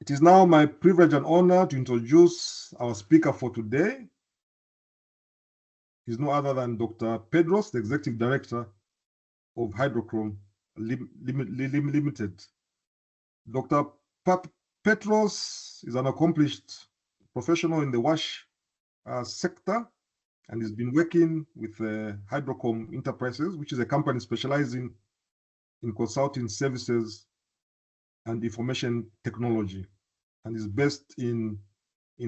It is now my privilege and honor to introduce our speaker for today. He's no other than Dr. Petros, the Executive Director of 𝐬𝐞𝐫𝐢𝐞𝐬 Limited. Dr. Petros is an accomplished professional in the wash sector and has been working with 𝐬𝐞𝐫𝐢𝐞𝐬 Enterprises, which is a company specializing in consulting services and information technology, and is based in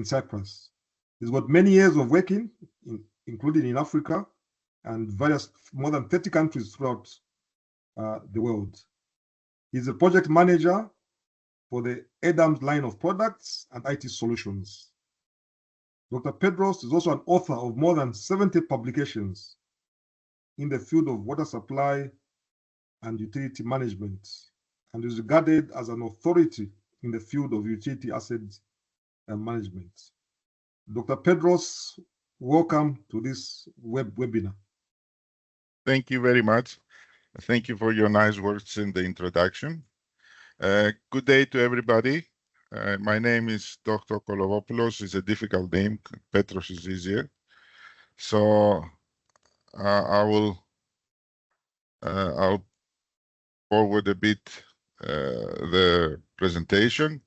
Cyprus. He's got many years of working, including in Africa and more than 30 countries throughout the world. He's a project manager for the EDAMS line of products and IT solutions. Dr. Petros is also an author of more than 70 publications in the field of water supply and utility management, and is regarded as an authority in the field of utility assets management. Dr. Petros, welcome to this webinar. Thank you very much. Thank you for your nice words in the introduction. Good day to everybody. My name is Dr. Kolovopoulos. It's a difficult name. Petros is easier. So I'll forward a bit the presentation,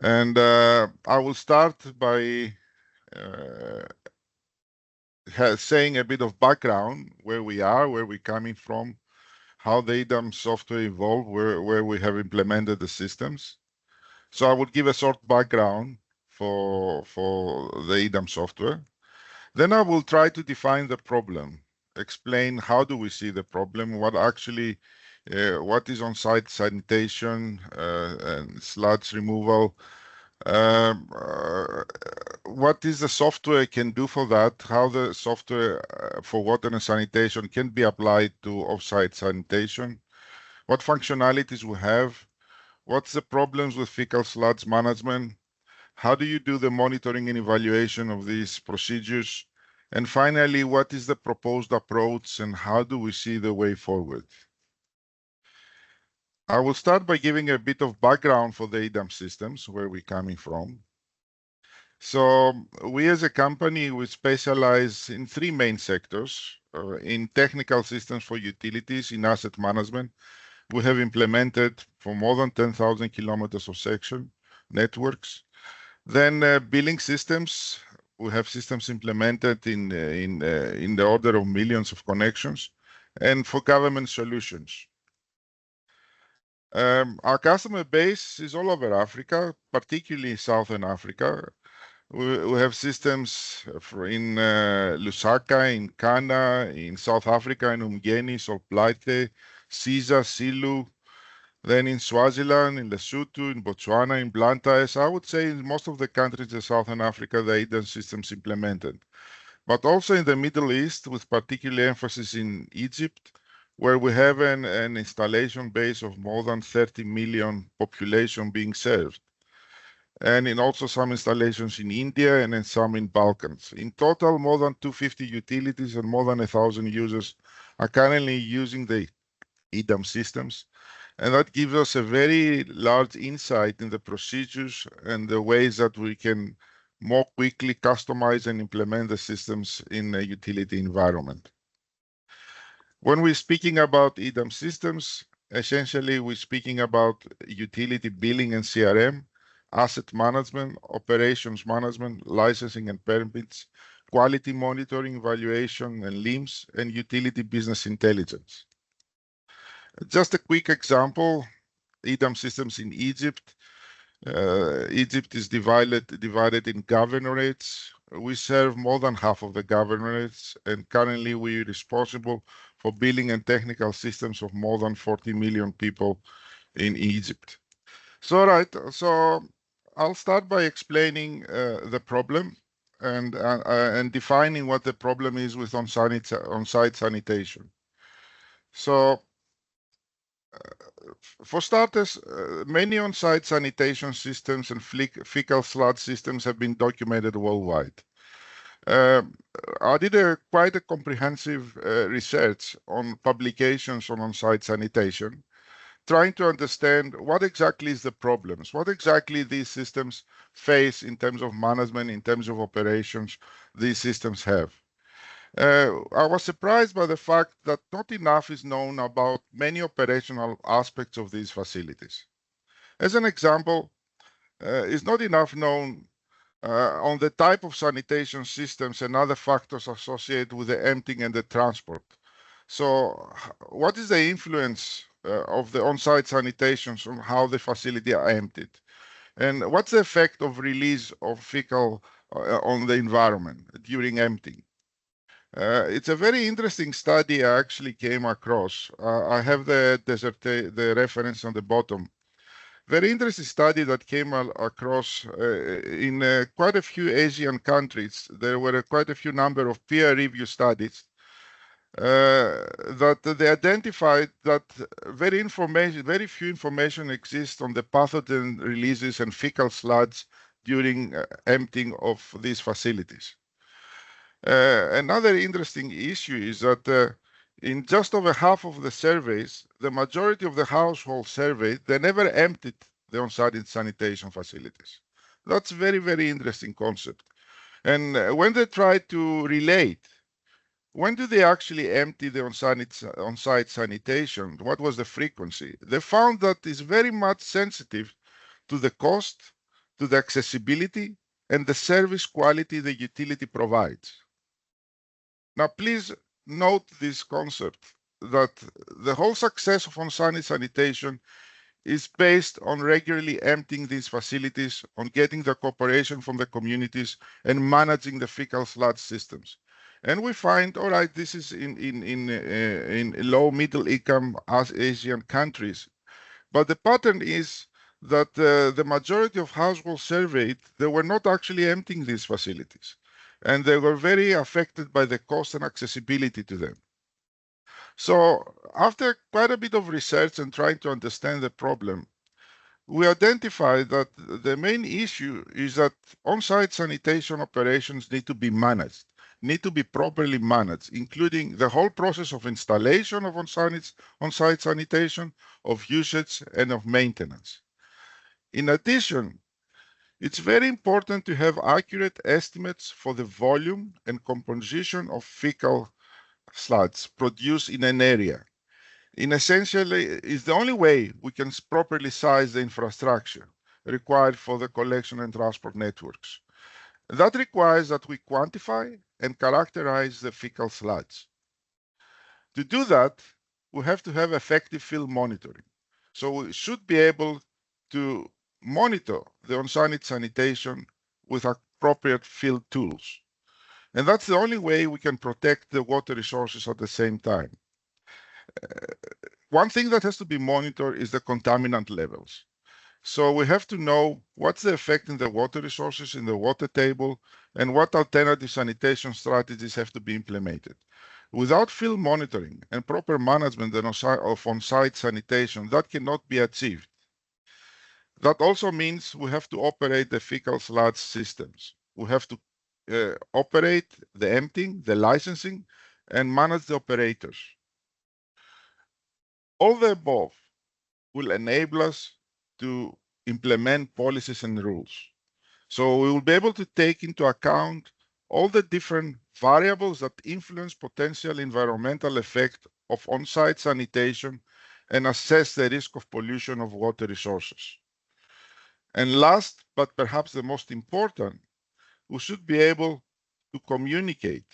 and I will start by saying a bit of background, where we are, where we're coming from, how the EDAMS software evolved, where we have implemented the systems. So I will give a short background for the EDAMS software. Then I will try to define the problem, explain how do we see the problem, what actually what is on-site sanitation and sludge removal, what is the software can do for that, how the software for water and sanitation can be applied to off-site sanitation, what functionalities we have, what's the problems with fecal sludge management, how do you do the monitoring and evaluation of these procedures, and finally, what is the proposed approach and how do we see the way forward. I will start by giving a bit of background for the EDAMS systems, where we're coming from. So we as a company, we specialize in three main sectors. In technical systems for utilities, in asset management. We have implemented for more than 10,000 kilometers of section networks. Then billing systems, we have systems implemented in the order of millions of connections, and for government solutions. Our customer base is all over Africa, particularly Southern Africa. We have systems in Lusaka, in Ghana, in South Africa, in 𝐬𝐚𝐽, Solplaite, 𝐿𝐴ZA, Silu, then in Swaziland, in Lesotho, in Botswana, in Blantyre. I would say in most of the countries in Southern Africa, the EDAMS systems implemented. But also in the Middle East, with particular emphasis in Egypt, where we have an installation base of more than 30 million population being served. And in also some installations in India and in some in Balkans. In total, more than 250 utilities and more than 1,000 users are currently using the EDAMS systems. And that gives us a very large insight in the procedures and the ways that we can more quickly customize and implement the systems in a utility environment. When we're speaking about EDAMS systems, essentially we're speaking about utility billing and CRM, asset management, operations management, licensing and permits, quality monitoring, evaluation and LIMS, and utility business intelligence. Just a quick example, EDAMS systems in Egypt. Egypt is divided in governorates. We serve more than half of the governorates, and currently we're responsible for billing and technical systems of more than 40 million people in Egypt. So, I'll start by explaining the problem and defining what the problem is with on-site sanitation. So, for starters, many on-site sanitation systems and fecal sludge systems have been documented worldwide. I did quite a comprehensive research on publications on on-site sanitation. trying to understand what exactly is the problems, what exactly these systems face in terms of management, in terms of operations these systems have. I was surprised by the fact that not enough is known about many operational aspects of these facilities. As an example, it's not enough known on the type of sanitation systems and other factors associated with the emptying and the transport. So what is the influence of the on-site sanitations on how the facility are emptied? And what's the effect of release of fecal on the environment during emptying? It's a very interesting study I actually came across. I have the reference on the bottom. Very interesting study that came across in quite a few Asian countries. There were quite a few number of peer review studies that they identified that very few information exists on the pathogen releases and fecal sludge during emptying of these facilities. Another interesting issue is that in just over half of the surveys, the majority of the households surveyed, they never emptied the on-site sanitation facilities. That's very, very interesting concept. And when they try to relate, when do they actually empty the on-site sanitation? What was the frequency? They found that it's very much sensitive to the cost, to the accessibility, and the service quality the utility provides. Now, please note this concept that the whole success of on-site sanitation is based on regularly emptying these facilities, on getting the cooperation from the communities, and managing the fecal sludge systems. And we find, all right, this is in low middle income Asian countries, but the pattern is that the majority of households surveyed, they were not actually emptying these facilities, and they were very affected by the cost and accessibility to them. So after quite a bit of research and trying to understand the problem, we identified that the main issue is that on-site sanitation operations need to be managed, need to be properly managed, including the whole process of installation of on-site sanitation, of usage, and of maintenance. In addition, it's very important to have accurate estimates for the volume and composition of fecal sludge produced in an area. Essentially, it's the only way we can properly size the infrastructure required for the collection and transport networks. That requires that we quantify and characterize the fecal sludge. To do that, we have to have effective field monitoring. So we should be able to monitor the on-site sanitation with appropriate field tools. And that's the only way we can protect the water resources at the same time. One thing that has to be monitored is the contaminant levels. So we have to know what's the effect in the water resources in the water table and what alternative sanitation strategies have to be implemented. Without field monitoring and proper management of on-site sanitation, that cannot be achieved. That also means we have to operate the fecal sludge systems. We have to operate the emptying, the licensing, and manage the operators. All the above will enable us to implement policies and rules. So we will be able to take into account all the different variables that influence potential environmental effect of on-site sanitation and assess the risk of pollution of water resources. And last, but perhaps the most important, we should be able to communicate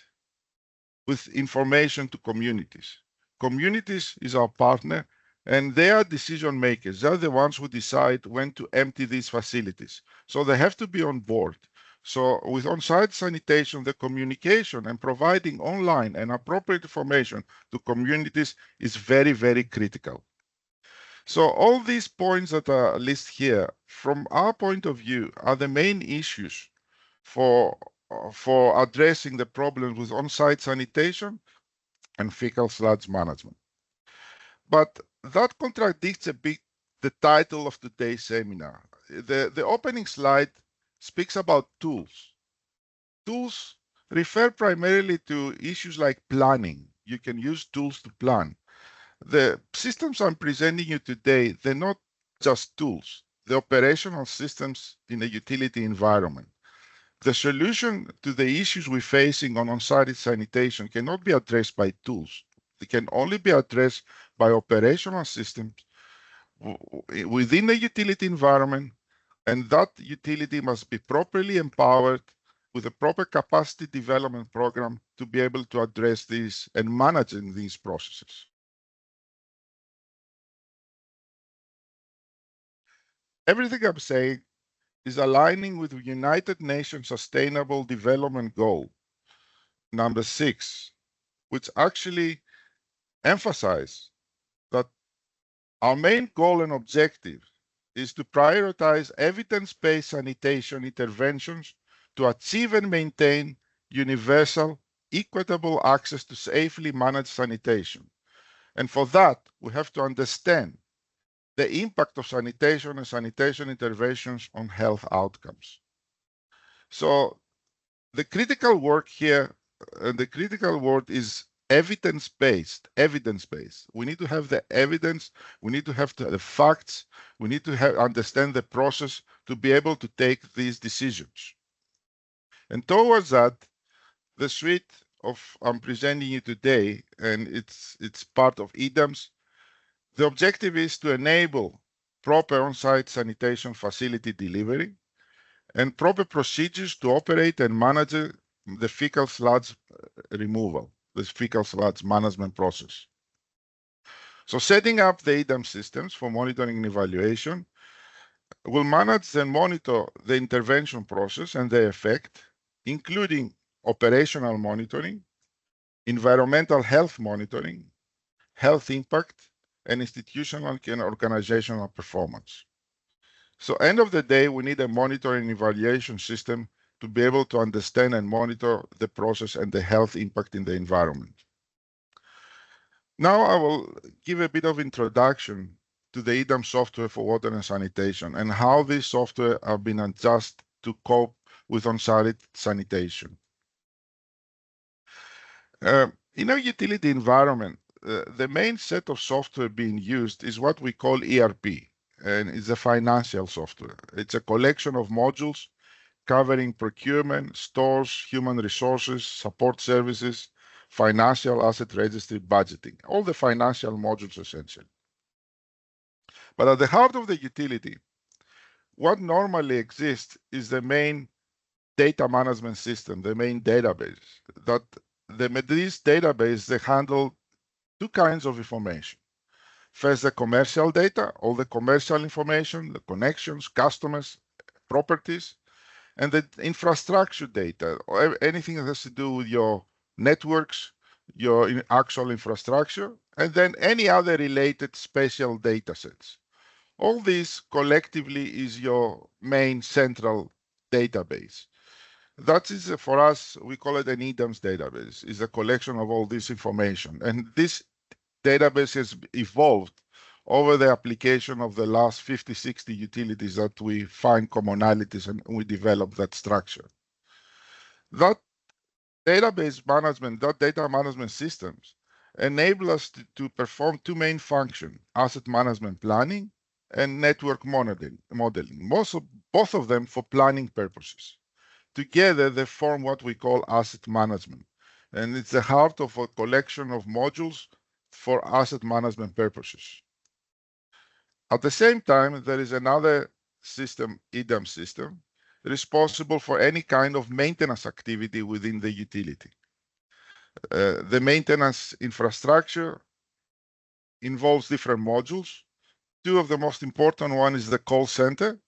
with information to communities. Communities is our partner, and they are decision makers. They're the ones who decide when to empty these facilities. So they have to be on board. So with on-site sanitation, the communication and providing online and appropriate information to communities is very, very critical. So all these points that are listed here, from our point of view, are the main issues for addressing the problems with on-site sanitation and fecal sludge management. But that contradicts a bit the title of today's seminar. The opening slide speaks about tools. Tools refer primarily to issues like planning. You can use tools to plan. The systems I'm presenting you today, they're not just tools, they're operational systems in a utility environment. The solution to the issues we're facing on on-site sanitation cannot be addressed by tools. They can only be addressed by operational systems within the utility environment, and that utility must be properly empowered with a proper capacity development program to be able to address these and managing these processes. Everything I'm saying is aligning with the United Nations Sustainable Development Goal, number 6, which actually emphasize that our main goal and objective is to prioritize evidence-based sanitation interventions to achieve and maintain universal, equitable access to safely managed sanitation. And for that, we have to understand the impact of sanitation and sanitation interventions on health outcomes. So the critical work here, the critical word is evidence-based. We need to have the evidence, we need to have the facts, we need to understand the process to be able to take these decisions. And towards that, the suite of I'm presenting you today, and it's part of EDAMS. The objective is to enable proper on-site sanitation facility delivery and proper procedures to operate and manage the fecal sludge removal, this fecal sludge management process. So setting up the EDAMS systems for monitoring and evaluation will manage and monitor the intervention process and their effect, including operational monitoring, environmental health monitoring, health impact, and institutional and organizational performance. So end of the day, we need a monitoring and evaluation system to be able to understand and monitor the process and the health impact in the environment. Now I will give a bit of introduction to the EDAMS software for water and sanitation and how this software have been adjusted to cope with on-site sanitation. In our utility environment, the main set of software being used is what we call ERP, and it's a financial software. It's a collection of modules covering procurement, stores, human resources, support services, financial asset registry, budgeting, all the financial modules essentially. But at the heart of the utility, what normally exists is the main data management system, the main database. This database, they handle two kinds of information. First, the commercial data, all the commercial information, the connections, customers, properties, and the infrastructure data, or anything that has to do with your networks, your actual infrastructure, and then any other related special data sets. All this collectively is your main central database. That is, for us, we call it an EDAMS database. It's a collection of all this information. And this database has evolved over the application of the last 50, 60 utilities that we find commonalities and we develop that structure. That database management, that data management systems enable us to perform two main functions, asset management planning and network modeling. Both of them for planning purposes. Together, they form what we call asset management. And it's the heart of a collection of modules for asset management purposes. At the same time, there is another system, EDAMS system, responsible for any kind of maintenance activity within the utility. The maintenance infrastructure involves different modules. Two of the most important one is the call center,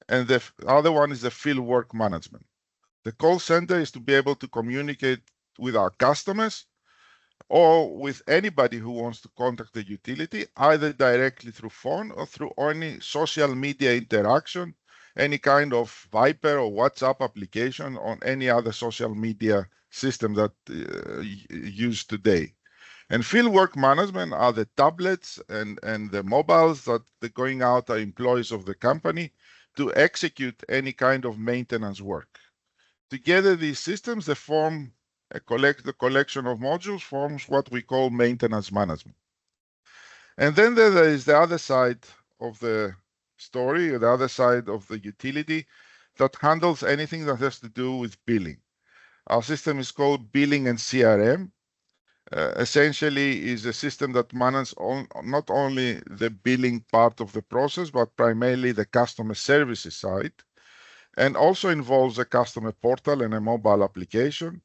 and the other one is the field work management. The call center is to be able to communicate with our customers or with anybody who wants to contact the utility, either directly through phone or through any social media interaction, any kind of Viber or WhatsApp application on any other social media system that used today. And field work management are the tablets and the mobiles that are going out are employees of the company to execute any kind of maintenance work. Together, these systems, they form the collection of modules forms what we call maintenance management. And then there is the other side of the story, or the other side of the utility that handles anything that has to do with billing. Our system is called Billing and CRM. Essentially is a system that manages not only the billing part of the process, but primarily the customer services side, and also involves a customer portal and a mobile application,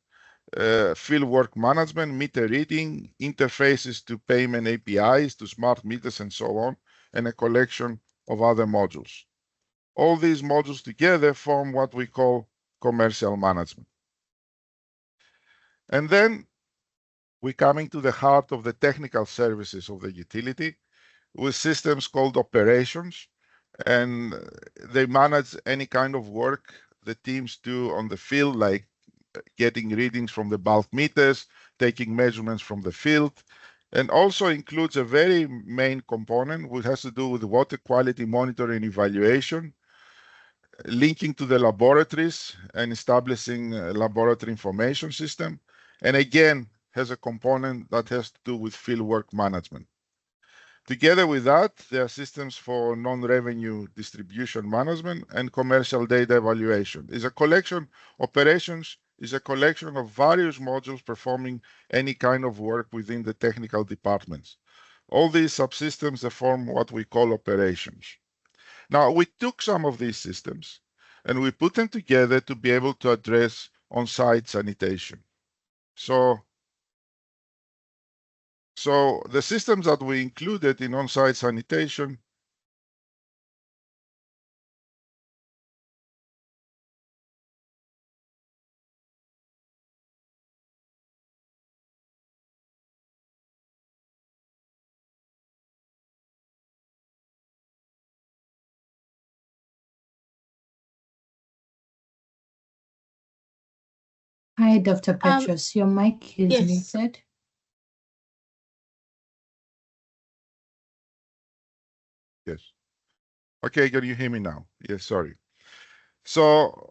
field work management, meter reading, interfaces to payment APIs, to smart meters, and so on, and a collection of other modules. All these modules together form what we call commercial management. And then we're coming to the heart of the technical services of the utility with systems called operations, and they manage any kind of work the teams do on the field, like getting readings from the bulk meters, taking measurements from the field, and also includes a very main component which has to do with water quality monitoring and evaluation, linking to the laboratories and establishing a laboratory information system, and again has a component that has to do with fieldwork management. Together with that, there are systems for non-revenue distribution management and commercial data evaluation. Operations is a collection of various modules performing any kind of work within the technical departments. All these subsystems form what we call operations. Now, we took some of these systems and we put them together to be able to address on-site sanitation. So the systems that we included in on-site sanitation Hi, Dr. Petros. Your mic is yes. muted. Yes. Okay, can you hear me now? Yes, sorry. So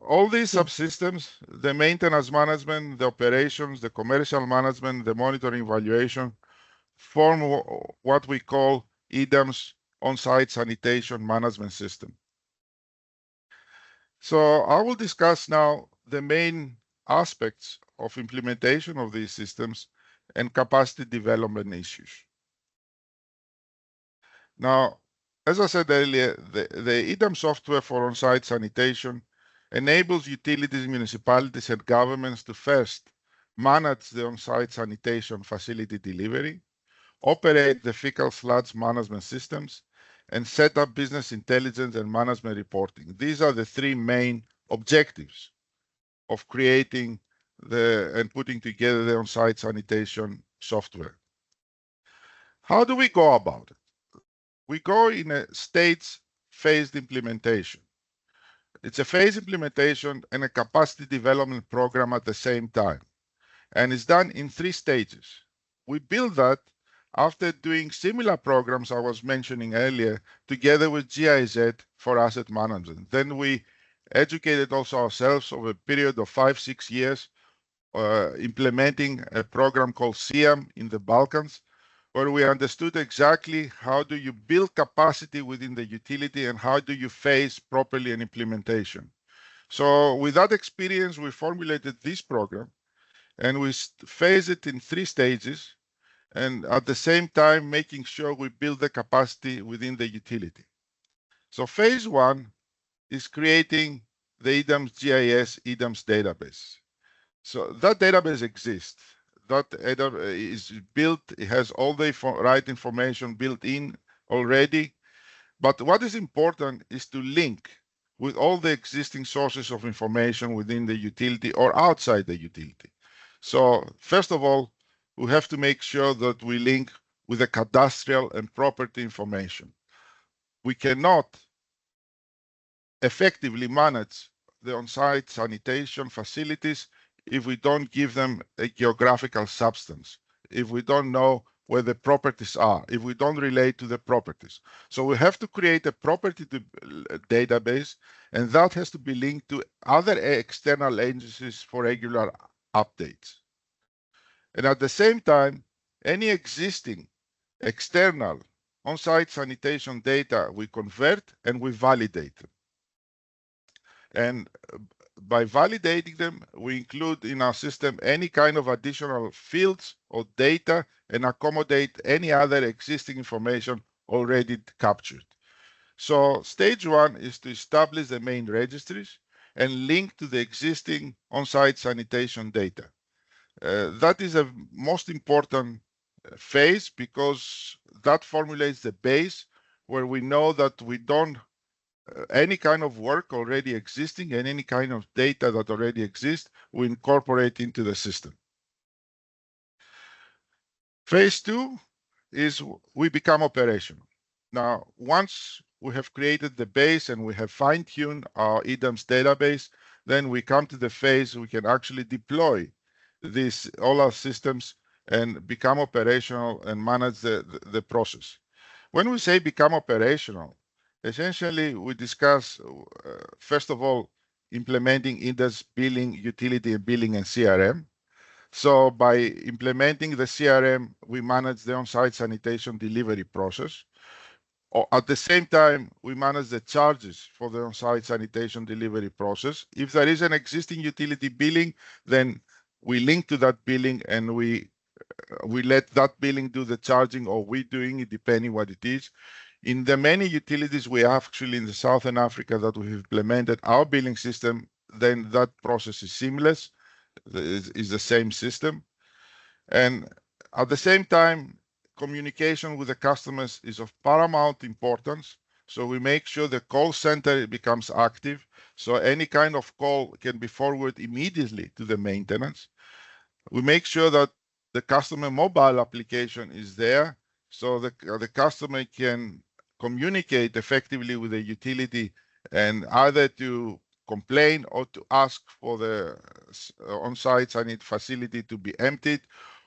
all these subsystems, the maintenance management, the operations, the commercial management, the monitoring evaluation, form what we call EDAMS on-site sanitation management system. So I will discuss now the main aspects of implementation of these systems and capacity development issues. Now, as I said earlier, the EDAMS software for on-site sanitation enables utilities, municipalities, and governments to first manage the on-site sanitation facility delivery, operate the fecal sludge management systems, and set up business intelligence and management reporting. These are the three main objectives of creating and putting together the on-site sanitation software. How do we go about it? We go in a phased implementation. It's a phased implementation and a capacity development program at the same time. And it's done in 3 stages. We build that after doing similar programs I was mentioning earlier, together with 𝐬𝐲𝐬 for asset management. Then we educated also ourselves over a period of 5-6 years, implementing a program called 𝐸𝐴M in the Balkans, where we understood exactly how do you build capacity within the utility and how do you phase properly an implementation. So with that experience, we formulated this program and we phase it in 3 stages, and at the same time making sure we build the capacity within the utility. So phase 1 is creating the EDAMS GIS EDAMS database. So that database exists. That is built, it has all the right information built in already. But what is important is to link with all the existing sources of information within the utility or outside the utility. So first of all, we have to make sure that we link with the cadastral and property information. We cannot effectively manage the on-site sanitation facilities if we don't give them a geographical substance, if we don't know where the properties are, if we don't relate to the properties. So we have to create a property database, and that has to be linked to other external agencies for regular updates. And at the same time, any existing external on-site sanitation data, we convert and we validate them. And by validating them, we include in our system any kind of additional fields or data and accommodate any other existing information already captured. So stage one is to establish the main registries and link to the existing on-site sanitation data. That is a most important phase because that formulates the base where we know that we don't any kind of work already existing and any kind of data that already exists, we incorporate into the system. Phase two is we become operational. Now, once we have created the base and we have fine-tuned our EDAMS database, then we come to the phase we can actually deploy all our systems and become operational and manage the process. When we say become operational, essentially we discuss, first of all, implementing EDAMS billing, utility and billing and CRM. So by implementing the CRM, we manage the on-site sanitation delivery process. At the same time, we manage the charges for the on-site sanitation delivery process. If there is an existing utility billing, then we link to that billing and we let that billing do the charging, or we doing it depending what it is. In the many utilities we actually in the Southern Africa that we have implemented our billing system, then that process is seamless, is the same system. And at the same time, communication with the customers is of paramount importance. So we make sure the call center becomes active. So any kind of call can be forwarded immediately to the maintenance. We make sure that the customer mobile application is there. So the customer can communicate effectively with the utility and either to complain or to ask for the on-site sanitary facility to be emptied,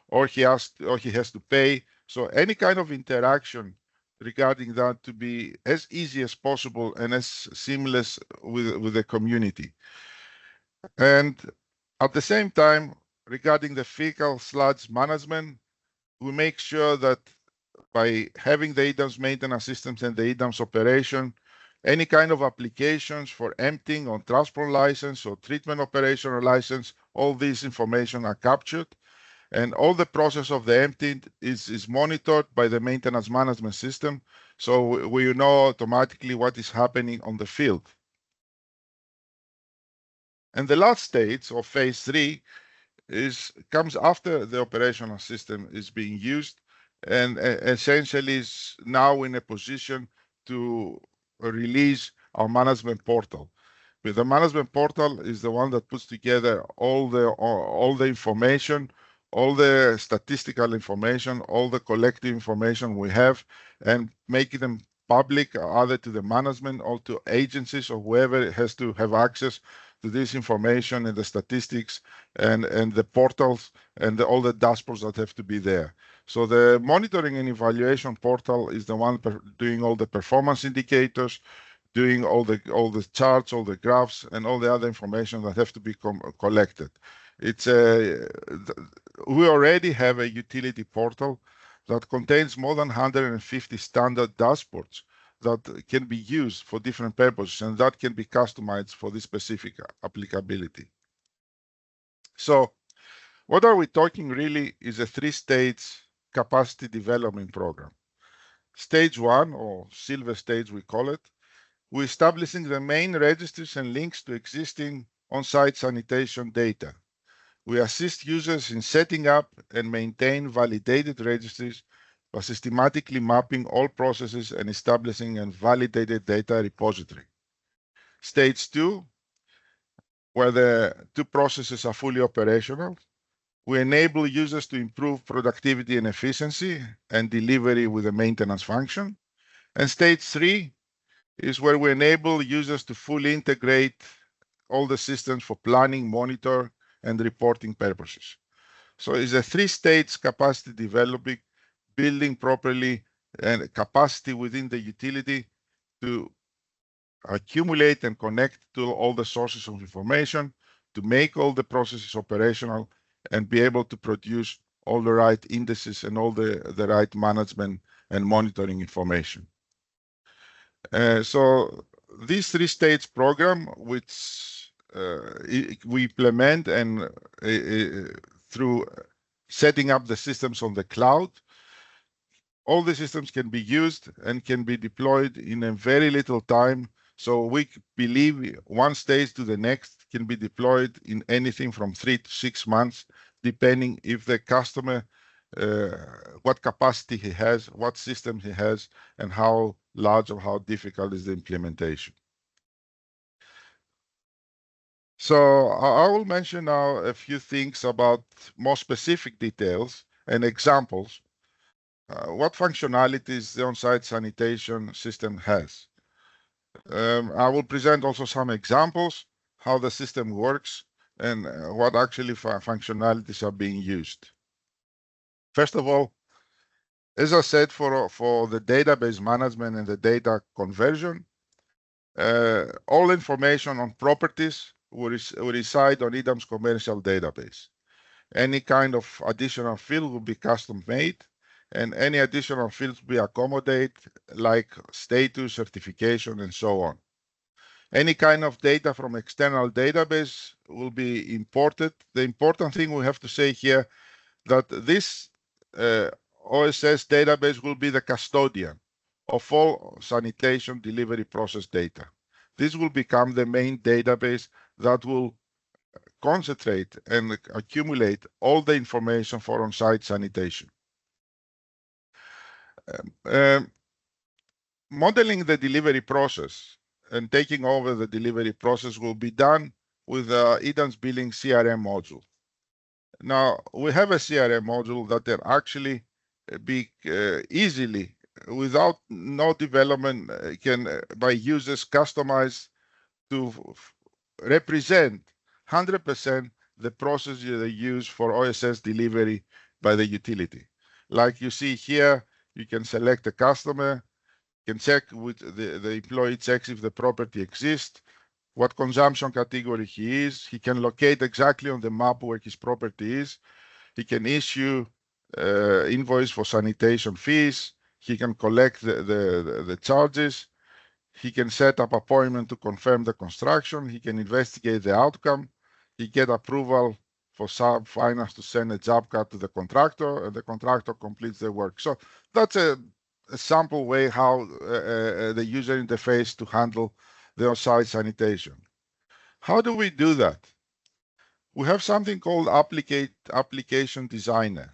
or he has to pay. So any kind of interaction regarding that to be as easy as possible and as seamless with the community. And at the same time, regarding the fecal sludge management, we make sure that by having the EDAMS maintenance systems and the EDAMS operation, any kind of applications for emptying on transport license or treatment operational license, all this information are captured. And all the process of the emptying is monitored by the maintenance management system. So we know automatically what is happening on the field. And the last stage of phase 3 comes after the operational system is being used, and essentially is now in a position to release our management portal. But the management portal is the one that puts together all the information, all the statistical information, all the collective information we have, and making them public either to the management or to agencies or whoever has to have access to this information and the statistics and the portals and all the dashboards that have to be there. So the monitoring and evaluation portal is the one doing all the performance indicators, doing all the charts, all the graphs, and all the other information that have to be collected. We already have a utility portal that contains more than 150 standard dashboards that can be used for different purposes, and that can be customized for this specific applicability. So what are we talking really is a 3-stage capacity development program. Stage 1, or silver stage we call it, we're establishing the main registries and links to existing on-site sanitation data. We assist users in setting up and maintain validated registries by systematically mapping all processes and establishing a validated data repository. Stage 2, where the 2 processes are fully operational, we enable users to improve productivity and efficiency and delivery with the maintenance function. And stage 3 is where we enable users to fully integrate all the systems for planning, monitor, and reporting purposes. So it's a 3-stage capacity developing, building properly and capacity within the utility to accumulate and connect to all the sources of information, to make all the processes operational, and be able to produce all the right indices and all the right management and monitoring information. So this three-stage program, which we implement and through setting up the systems on the cloud, all the systems can be used and can be deployed in a very little time. So we believe one stage to the next can be deployed in anything from 3 to 6 months, depending if the customer, what capacity he has, what system he has, and how large or how difficult is the implementation. So I will mention now a few things about more specific details and examples. What functionalities the on-site sanitation system has. I will present also some examples, how the system works, and what actually functionalities are being used. First of all, as I said, for the database management and the data conversion, all information on properties will reside on EDAMS commercial database. Any kind of additional field will be custom made, and any additional fields will be accommodated, like status, certification, and so on. Any kind of data from external database will be imported. The important thing we have to say here that this OSS database will be the custodian of all sanitation delivery process data. This will become the main database that will concentrate and accumulate all the information for on-site sanitation. Modeling the delivery process and taking over the delivery process will be done with the EDAMS Billing CRM module. Now, we have a CRM module that can actually be easily, without no development, by users customized to represent 100% the process they use for OSS delivery by the utility. Like you see here, you can select a customer, can check with the employee checks if the property exists, what consumption category he is. He can locate exactly on the map where his property is. He can issue invoice for sanitation fees. He can collect the charges. He can set up appointment to confirm the construction. He can investigate the outcome. He get approval for sub-finance to send a job card to the contractor, and the contractor completes the work. So that's a sample way how the user interface to handle the on-site sanitation. How do we do that? We have something called application designer.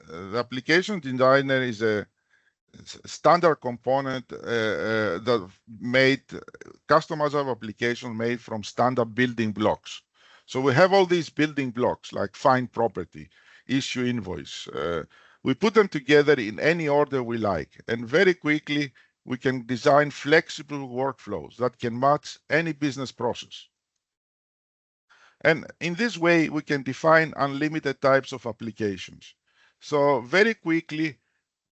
The application designer is a standard component that made customizable application made from standard building blocks. So we have all these building blocks like find property, issue invoice. We put them together in any order we like, and very quickly we can design flexible workflows that can match any business process. And in this way, we can define unlimited types of applications. So very quickly,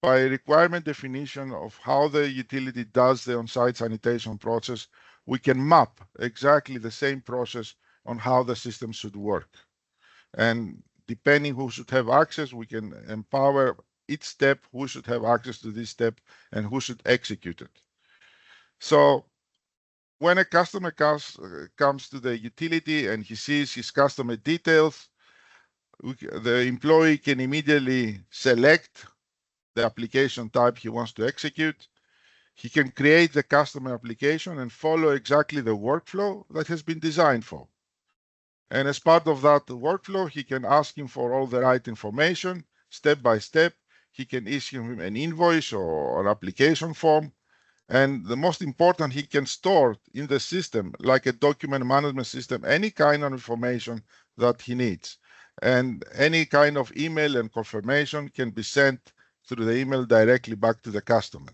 by requirement definition of how the utility does the on-site sanitation process, we can map exactly the same process on how the system should work. And depending who should have access, we can empower each step, who should have access to this step, and who should execute it. So when a customer comes to the utility and he sees his customer details, the employee can immediately select the application type he wants to execute. He can create the customer application and follow exactly the workflow that has been designed for. And as part of that workflow, he can ask him for all the right information, step by step. He can issue him an invoice or an application form. And the most important, he can store in the system, like a document management system, any kind of information that he needs. And any kind of email and confirmation can be sent through the email directly back to the customer.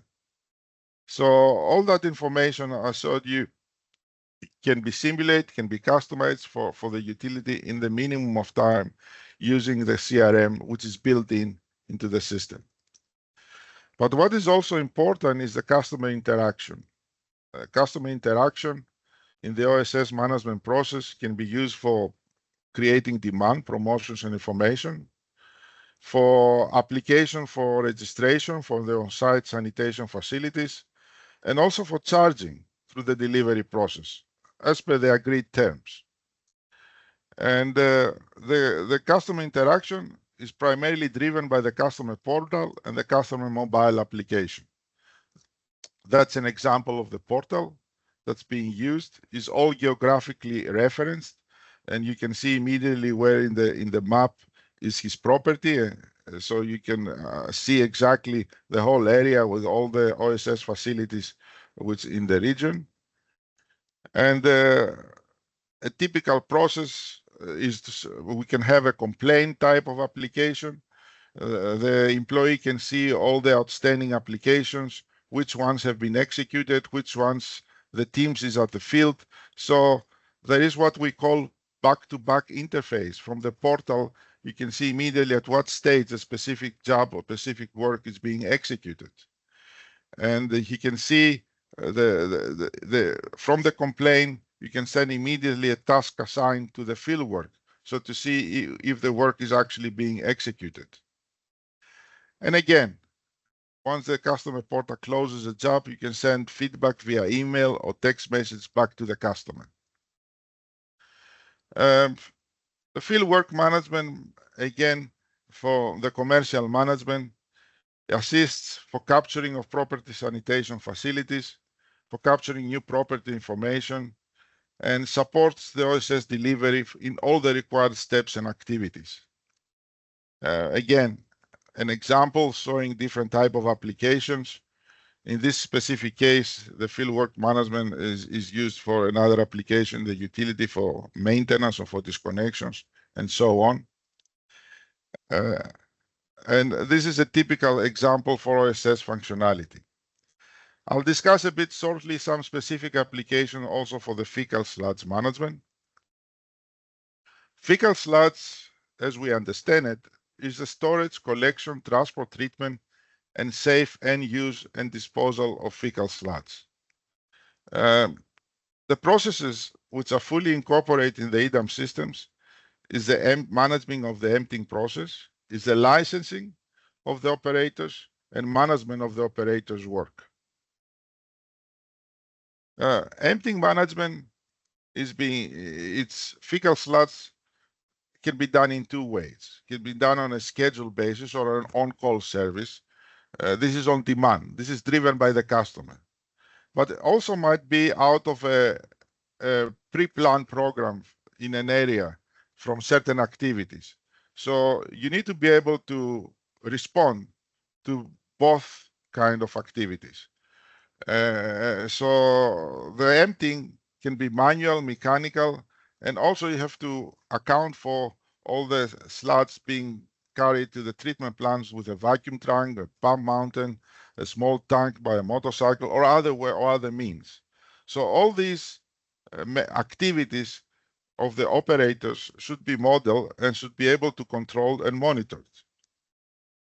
So all that information I showed you can be simulated, can be customized for the utility in the minimum of time using the CRM, which is built into the system. But what is also important is the customer interaction. Customer interaction in the OSS management process can be used for creating demand, promotions, and information, for application for registration for the on-site sanitation facilities, and also for charging through the delivery process as per the agreed terms. And the customer interaction is primarily driven by the customer portal and the customer mobile application. That's an example of the portal that's being used. Is all geographically referenced, and you can see immediately where in the map is his property, so you can see exactly the whole area with all the OSS facilities which in the region. And a typical process is we can have a complaint type of application. The employee can see all the outstanding applications, which ones have been executed, which ones the teams is at the field. So there is what we call back-to-back interface. From the portal, you can see immediately at what stage a specific job or specific work is being executed. And he can see from the complaint, you can send immediately a task assigned to the field work, so to see if the work is actually being executed. And again, once the customer portal closes a job, you can send feedback via email or text message back to the customer. The field work management, again, for the commercial management, assists for capturing of property sanitation facilities, for capturing new property information, and supports the OSS delivery in all the required steps and activities. Again, an example showing different type of applications. In this specific case, the fieldwork management is used for another application, the utility for maintenance or for disconnections, and so on. And this is a typical example for OSS functionality. I'll discuss a bit shortly some specific application also for the fecal sludge management. Fecal sludge, as we understand it, is the storage, collection, transport, treatment, and safe end use and disposal of fecal sludge. The processes which are fully incorporated in the EDAMS systems is the management of the emptying process, is the licensing of the operators, and management of the operators' work. Emptying management it's fecal sludge can be done in two ways. It can be done on a scheduled basis or an on-call service. This is on demand. This is driven by the customer. But it also might be out of a pre-planned program in an area from certain activities. So you need to be able to respond to both kind of activities. So the emptying can be manual, mechanical, and also you have to account for all the sludge being carried to the treatment plants with a vacuum trunk, a pump mountain, a small tank by a motorcycle, or other means. So all these activities of the operators should be modeled and should be able to control and monitor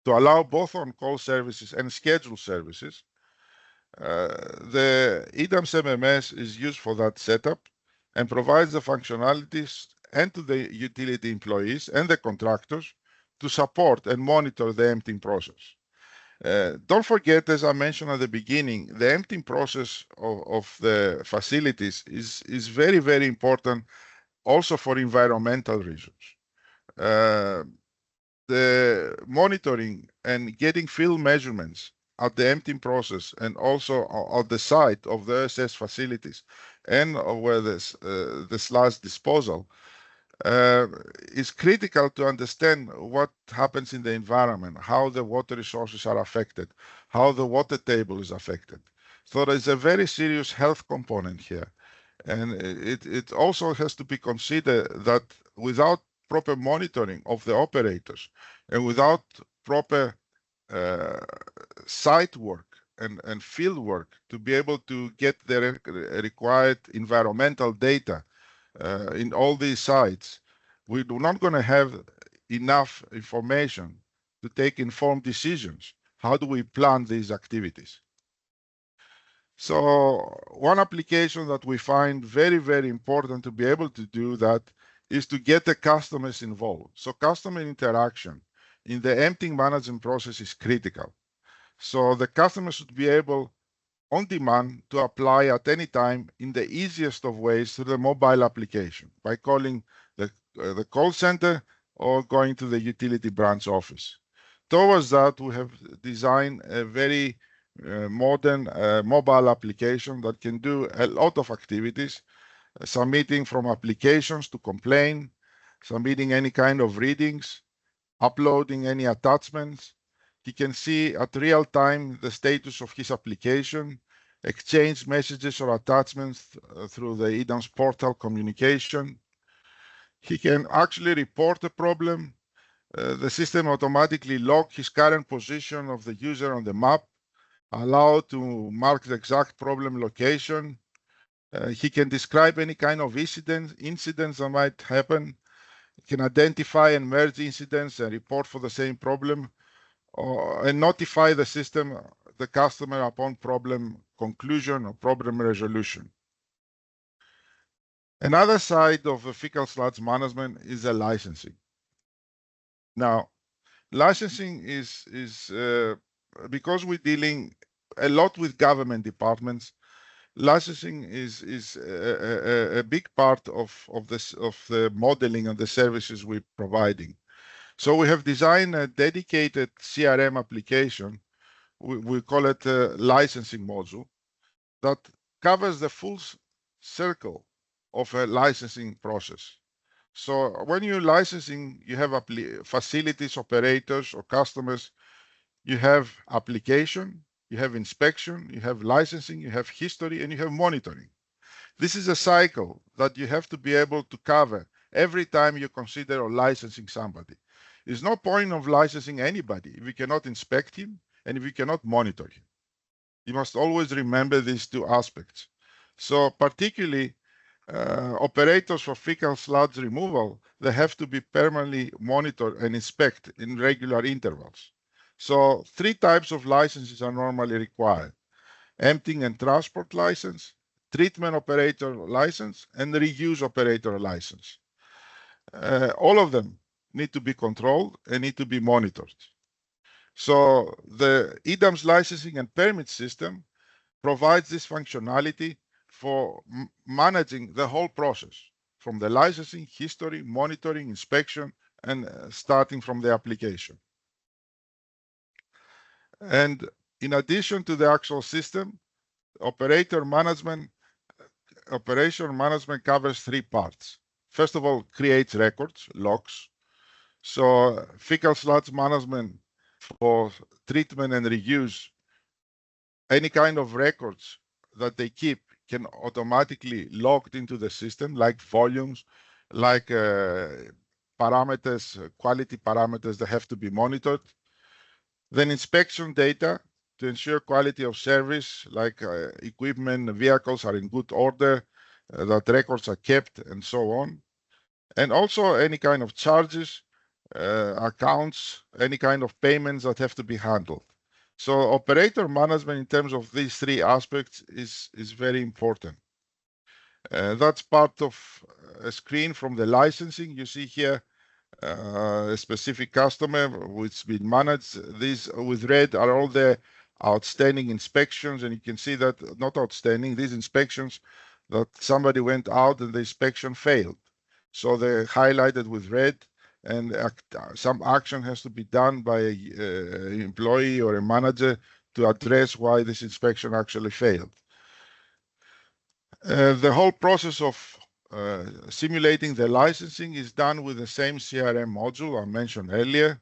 to allow both on-call services and scheduled services. The EDAMS MMS is used for that setup and provides the functionalities and to the utility employees and the contractors to support and monitor the emptying process. Don't forget, as I mentioned at the beginning, the emptying process of the facilities is very, very important also for environmental reasons. The monitoring and getting field measurements at the emptying process and also at the site of the OSS facilities and where the sludge disposal is critical to understand what happens in the environment, how the water resources are affected, how the water table is affected. So there's a very serious health component here. And it also has to be considered that without proper monitoring of the operators and without proper site work and field work to be able to get the required environmental data in all these sites, we're not going to have enough information to take informed decisions. How do we plan these activities? So one application that we find very, very important to be able to do that is to get the customers involved. So customer interaction in the emptying management process is critical. So the customer should be able, on demand, to apply at any time in the easiest of ways through the mobile application by calling the call center or going to the utility branch office. Towards that, we have designed a very modern mobile application that can do a lot of activities, submitting from applications to complain, submitting any kind of readings, uploading any attachments. He can see at real time the status of his application, exchange messages or attachments through the EDAMS portal communication. He can actually report a problem. The system automatically log his current position of the user on the map, allow to mark the exact problem location. He can describe any kind of incidents that might happen. He can identify and merge incidents and report for the same problem, and notify the system, the customer, upon problem conclusion or problem resolution. Another side of the fecal sludge management is the licensing. Now, licensing is because we're dealing a lot with government departments, licensing is a big part of the modeling and the services we're providing. So we have designed a dedicated CRM application. We call it a licensing module that covers the full circle of a licensing process. So when you're licensing, you have facilities, operators, or customers. You have application, you have inspection, you have licensing, you have history, and you have monitoring. This is a cycle that you have to be able to cover every time you consider licensing somebody. There's no point of licensing anybody if you cannot inspect him and if you cannot monitor him. You must always remember these two aspects. So particularly operators for fecal sludge removal, they have to be permanently monitored and inspect in regular intervals. So 3 types of licenses are normally required: emptying and transport license, treatment operator license, and reuse operator license. All of them need to be controlled and need to be monitored. So the EDAMS licensing and permit system provides this functionality for managing the whole process, from the licensing, history, monitoring, inspection, and starting from the application. And in addition to the actual system, operation management covers 3 parts. First of all, creates records, logs. So fecal sludge management for treatment and reuse, any kind of records that they keep can automatically logged into the system, like volumes, like parameters, quality parameters that have to be monitored. Then inspection data to ensure quality of service, like equipment, vehicles are in good order, that records are kept, and so on. And also any kind of charges, accounts, any kind of payments that have to be handled. So operator management in terms of these 3 aspects is very important. That's part of a screen from the licensing. You see here a specific customer which been managed. These with red are all the outstanding inspections, and you can see that not outstanding, these inspections that somebody went out and the inspection failed. So they're highlighted with red, and some action has to be done by an employee or a manager to address why this inspection actually failed. The whole process of simulating the licensing is done with the same CRM module I mentioned earlier.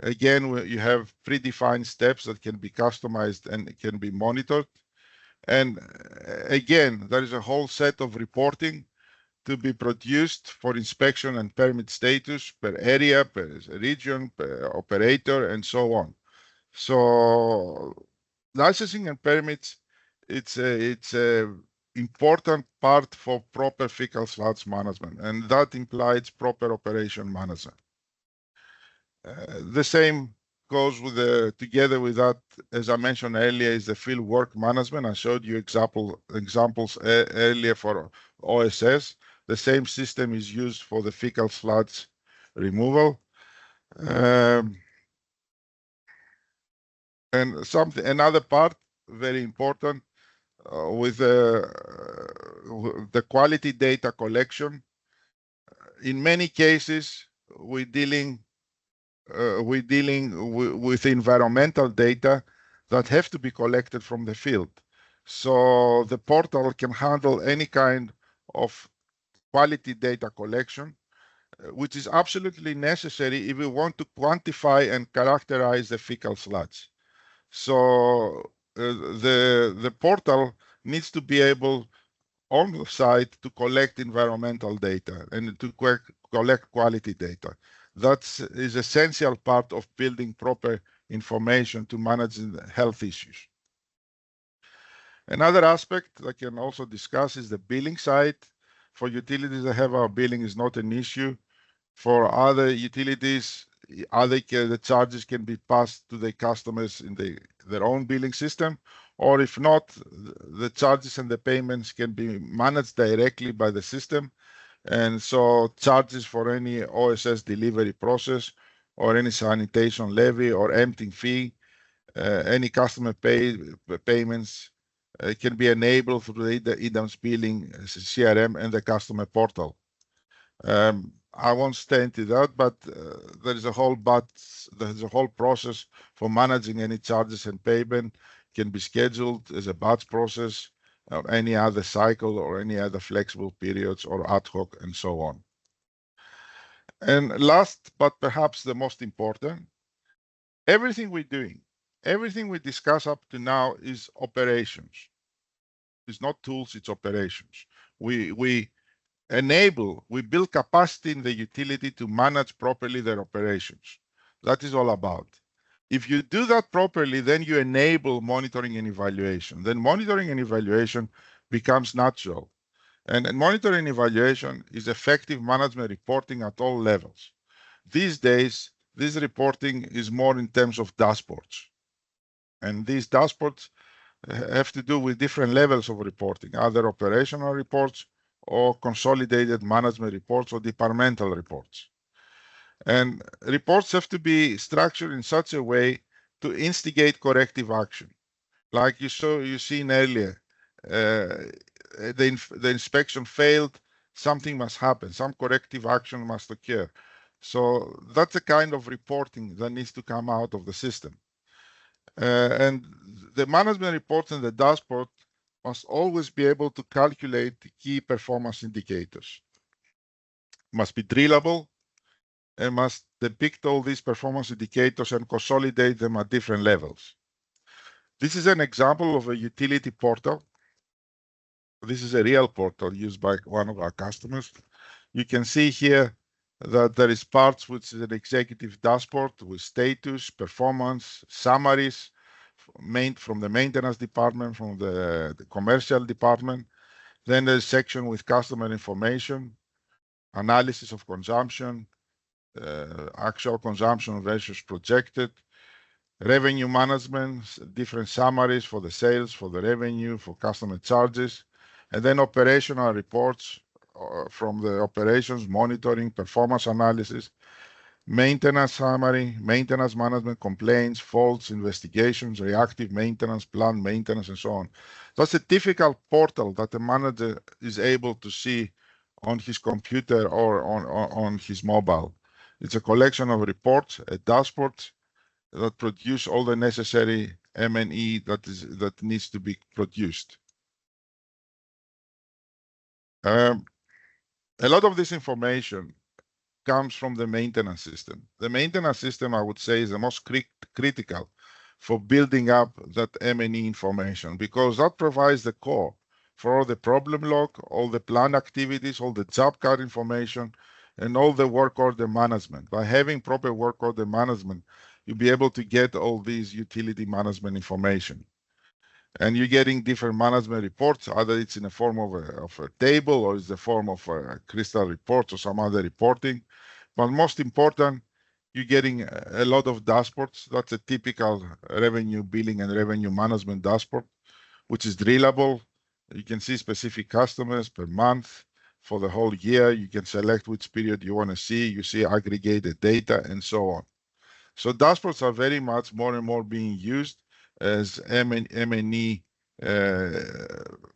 Again, you have predefined steps that can be customized and can be monitored. And again, there is a whole set of reporting to be produced for inspection and permit status per area, per region, per operator, and so on. So licensing and permits, it's a important part for proper fecal sludge management, and that implies proper operation management. The same goes with together with that, as I mentioned earlier, is the field work management. I showed you examples earlier for OSS. The same system is used for the fecal sludge removal. And another part, very important, with the quality data collection. In many cases, we're dealing with environmental data that have to be collected from the field. So the portal can handle any kind of quality data collection, which is absolutely necessary if we want to quantify and characterize the fecal sludge. So the portal needs to be able on the site to collect environmental data and to collect quality data. That is essential part of building proper information to manage health issues. Another aspect I can also discuss is the billing side. For utilities that have our billing is not an issue. For other utilities, the charges can be passed to the customers in their own billing system, or if not, the charges and the payments can be managed directly by the system. And so charges for any OSS delivery process or any sanitation levy or emptying fee, any customer payments can be enabled through the EDAMS billing CRM and the customer portal. I won't stay into that, but there's a whole process for managing any charges and payment can be scheduled as a batch process, or any other cycle or any other flexible periods or ad hoc and so on. And last, but perhaps the most important, everything we're doing, everything we discuss up to now is operations. It's not tools, it's operations. We build capacity in the utility to manage properly their operations. That is all about. If you do that properly, then you enable monitoring and evaluation. Then monitoring and evaluation becomes natural. And monitoring and evaluation is effective management reporting at all levels. These days, this reporting is more in terms of dashboards. And these dashboards have to do with different levels of reporting, either operational reports or consolidated management reports or departmental reports. And reports have to be structured in such a way to instigate corrective action. Like you seen earlier, the inspection failed, something must happen, some corrective action must occur. So that's the kind of reporting that needs to come out of the system. And the management reports and the dashboard must always be able to calculate the key performance indicators. Must be drillable and must depict all these performance indicators and consolidate them at different levels. This is an example of a utility portal. This is a real portal used by one of our customers. You can see here that there is parts which is an executive dashboard with status, performance, summaries from the maintenance department, from the commercial department. Then there's a section with customer information, analysis of consumption, actual consumption versus projected, revenue management, different summaries for the sales, for the revenue, for customer charges, and then operational reports from the operations, monitoring, performance analysis, maintenance summary, maintenance management, complaints, faults, investigations, reactive maintenance, planned maintenance, and so on. That's a typical portal that the manager is able to see on his computer or on his mobile. It's a collection of reports, a dashboard that produce all the necessary M&E that needs to be produced. A lot of this information comes from the maintenance system. The maintenance system, I would say, is the most critical for building up that M&E information, because that provides the core for all the problem log, all the planned activities, all the job card information, and all the work order management. By having proper work order management, you'll be able to get all these utility management information. And you're getting different management reports, either it's in the form of a table or it's the form of a crystal report or some other reporting. But most important, you're getting a lot of dashboards. That's a typical revenue billing and revenue management dashboard, which is drillable. You can see specific customers per month for the whole year. You can select which period you want to see. You see aggregated data and so on. So dashboards are very much more and more being used as M&E,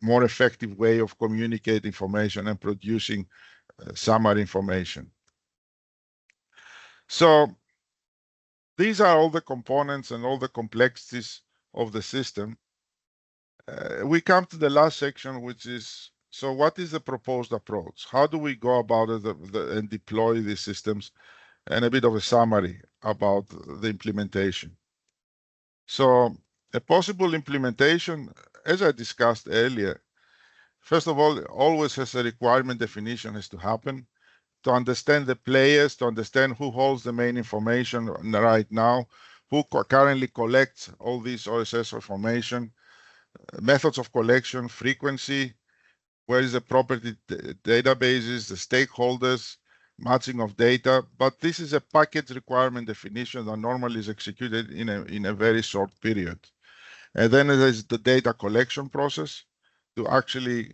more effective way of communicating information and producing summary information. So these are all the components and all the complexities of the system. We come to the last section, which is, so what is the proposed approach? How do we go about it and deploy these systems? And a bit of a summary about the implementation. So a possible implementation, as I discussed earlier, first of all, always has a requirement definition has to happen to understand the players, to understand who holds the main information right now, who currently collects all this OSS information, methods of collection, frequency, where is the property databases, the stakeholders, matching of data. But this is a package requirement definition that normally is executed in a very short period. And then there's the data collection process to actually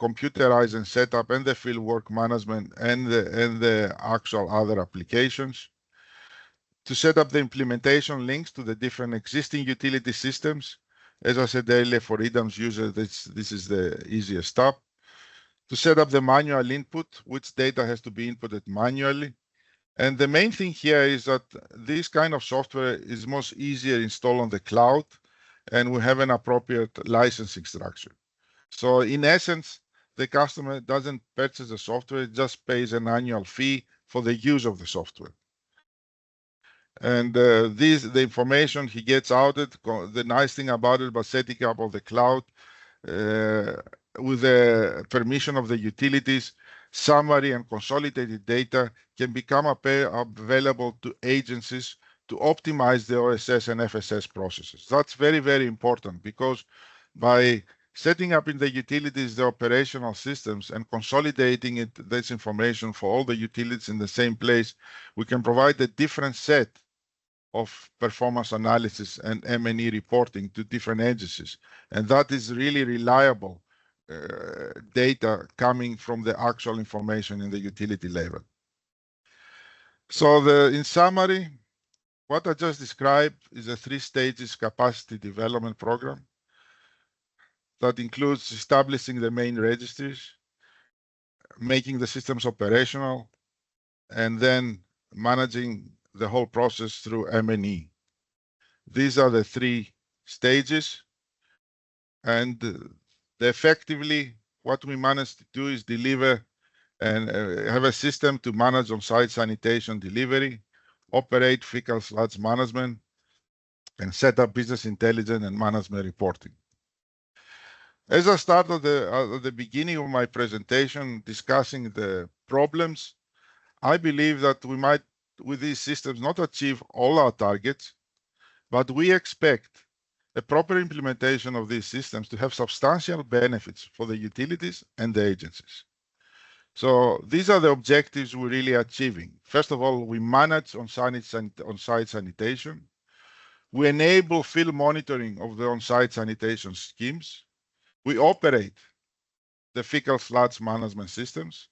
computerize and set up, and the fieldwork management and the actual other applications. To set up the implementation links to the different existing utility systems. As I said earlier, for EDAMS users, this is the easiest step. To set up the manual input, which data has to be inputted manually. And the main thing here is that this kind of software is most easier installed on the cloud, and we have an appropriate licensing structure. So in essence, the customer doesn't purchase the software, it just pays an annual fee for the use of the software. And the information he gets out it, the nice thing about it, by setting up of the cloud, with the permission of the utilities, summary and consolidated data can become available to agencies to optimize the OSS and FSS processes. That's very, very important, because by setting up in the utilities the operational systems and consolidating this information for all the utilities in the same place, we can provide a different set of performance analysis and M&E reporting to different agencies. And that is really reliable data coming from the actual information in the utility level. So in summary, what I just described is a 3 stages capacity development program that includes establishing the main registries, making the systems operational, and then managing the whole process through M&E. These are the 3 stages, and effectively what we managed to do is deliver and have a system to manage on-site sanitation delivery, operate fecal sludge management, and set up business intelligence and management reporting. As I started at the beginning of my presentation discussing the problems, I believe that we might, with these systems, not achieve all our targets, but we expect a proper implementation of these systems to have substantial benefits for the utilities and the agencies. So these are the objectives we're really achieving. First of all, we manage on-site sanitation. We enable field monitoring of the on-site sanitation schemes. We operate the fecal sludge management systems.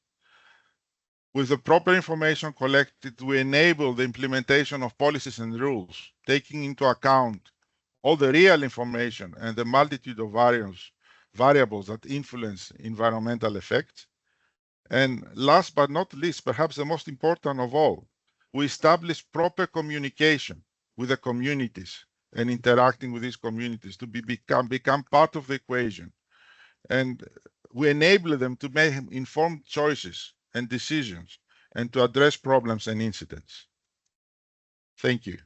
With the proper information collected, we enable the implementation of policies and rules, taking into account all the real information and the multitude of variables that influence environmental effects. And last but not least, perhaps the most important of all, we establish proper communication with the communities and interacting with these communities to become part of the equation. And we enable them to make informed choices and decisions and to address problems and incidents. Thank you.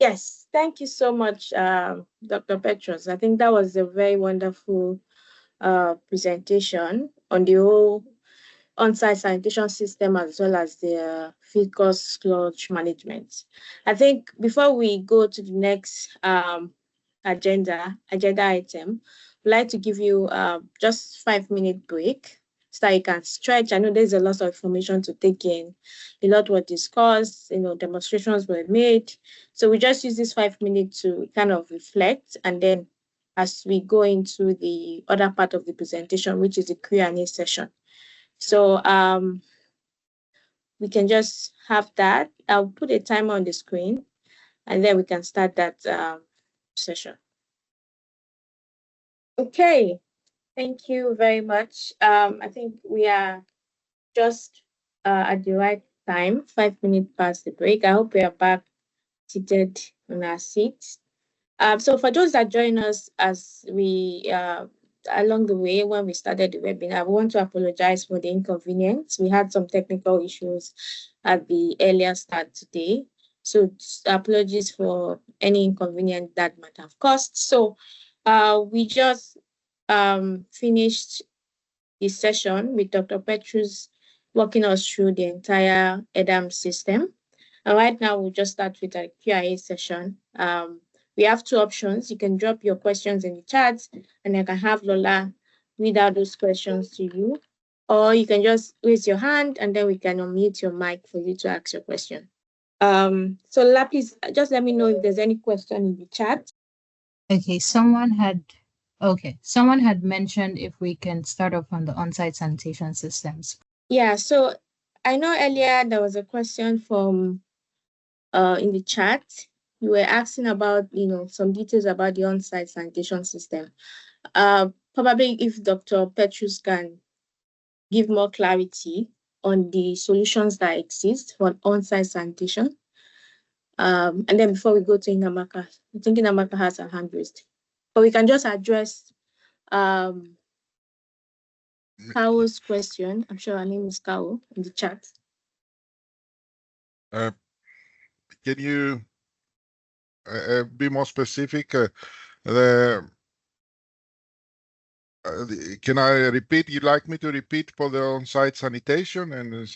Yes, thank you so much, Dr. Petros. I think that was a very wonderful presentation on the whole on-site sanitation system as well as the fecal sludge management. I think before we go to the next agenda item, I'd like to give you just 5-minute break so that you can stretch. I know there's a lot of information to take in. A lot were discussed, demonstrations were made. So we just use this 5 minutes to kind of reflect, and then as we go into the other part of the presentation, which is the Q&A session. So we can just have that. I'll put a timer on the screen, and then we can start that session. Okay, thank you very much. I think we are just at the right time, 5 minutes past the break. I hope we are back seated on our seats. So for those that join us as we along the way when we started the webinar, I want to apologize for the inconvenience. We had some technical issues at the earlier start today. So apologies for any inconvenience that might have caused. So we just finished this session with Dr. Petros walking us through the entire EDAMS system. And right now, we'll just start with a Q&A session. We have two options. You can drop your questions in the chat, and I can have Lola read out those questions to you. Or you can just raise your hand, and then we can unmute your mic for you to ask your question. So Lola, please just let me know if there's any question in the chat. Okay, someone had mentioned if we can start off on the on-site sanitation systems. Yeah, so I know earlier there was a question from in the chat. You were asking about, some details about the on-site sanitation system. Probably if Dr. Petros can give more clarity on the solutions that exist for on-site sanitation. And then before we go to 𝐬𝐚𝐾𝐬, I think 𝐬𝐚𝐾𝐬 has a hand raised. But we can just address 𝐬𝐚𝐾𝐬's question. I'm sure her name is 𝐬𝐾𝐬 in the chat. Can you be more specific? Can I repeat? You'd like me to repeat for the on-site sanitation and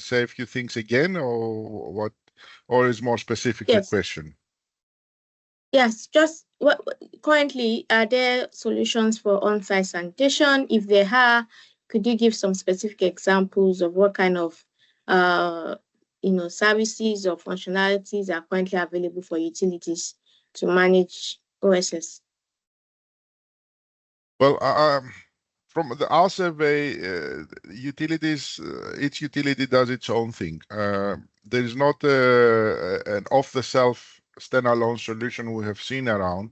say a few things again, or what? Or is more specific the question? Yes, just currently, are there solutions for on-site sanitation? If there are, could you give some specific examples of what kind of services or functionalities are currently available for utilities to manage OSS? Well, from our survey, utilities, each utility does its own thing. There is not an off-the-shelf standalone solution we have seen around.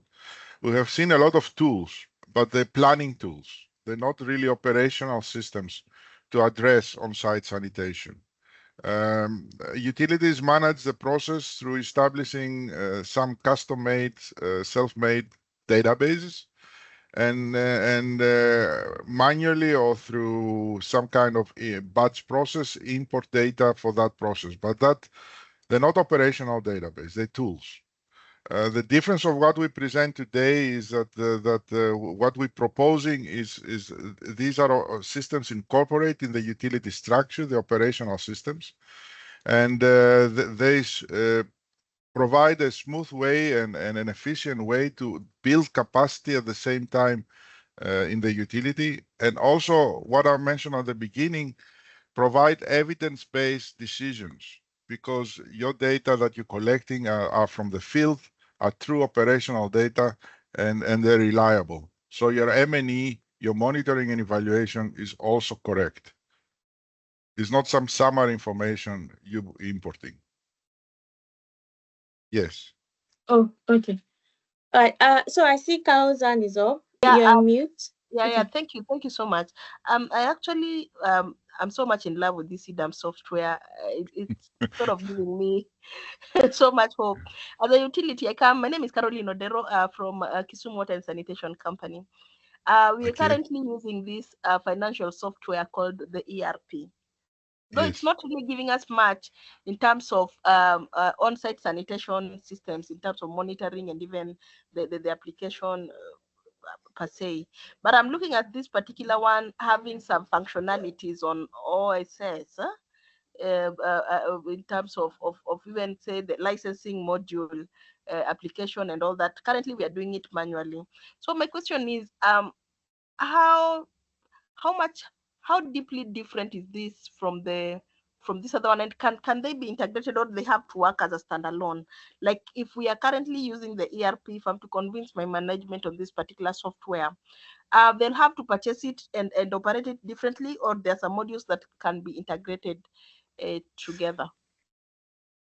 We have seen a lot of tools, but they're planning tools. They're not really operational systems to address on-site sanitation. Utilities manage the process through establishing some custom-made, self-made databases, and manually or through some kind of batch process import data for that process. But they're not operational database, they're tools. The difference of what we present today is that what we're proposing is these are systems incorporated in the utility structure, the operational systems, and they provide a smooth way and an efficient way to build capacity at the same time in the utility. And also, what I mentioned at the beginning, provide evidence-based decisions, because your data that you're collecting are from the field, are true operational data, and they're reliable. So your M&E, your monitoring and evaluation is also correct. It's not some summary information you're importing. Yes. Oh, okay. All right. So I see 𝐬𝐾𝐬's hand is up. Yeah, You're on mute. Yeah, thank you so much. I actually I'm so much in love with this EDAMS software. It's sort of giving me so much hope. As a utility, my name is Caroline Odero from Kisumu Water and Sanitation Company. We are currently using this financial software called the ERP. Though it's not really giving us much in terms of on-site sanitation systems, in terms of monitoring and even the application per se. But I'm looking at this particular one having some functionalities on OSS in terms of even say the licensing module application and all that. Currently, we are doing it manually. So my question is, how deeply different is this from this other one, and can they be integrated, or they have to work as a standalone? Like if we are currently using the ERP, if I'm to convince my management of this particular software, they'll have to purchase it and operate it differently, or there are some modules that can be integrated together?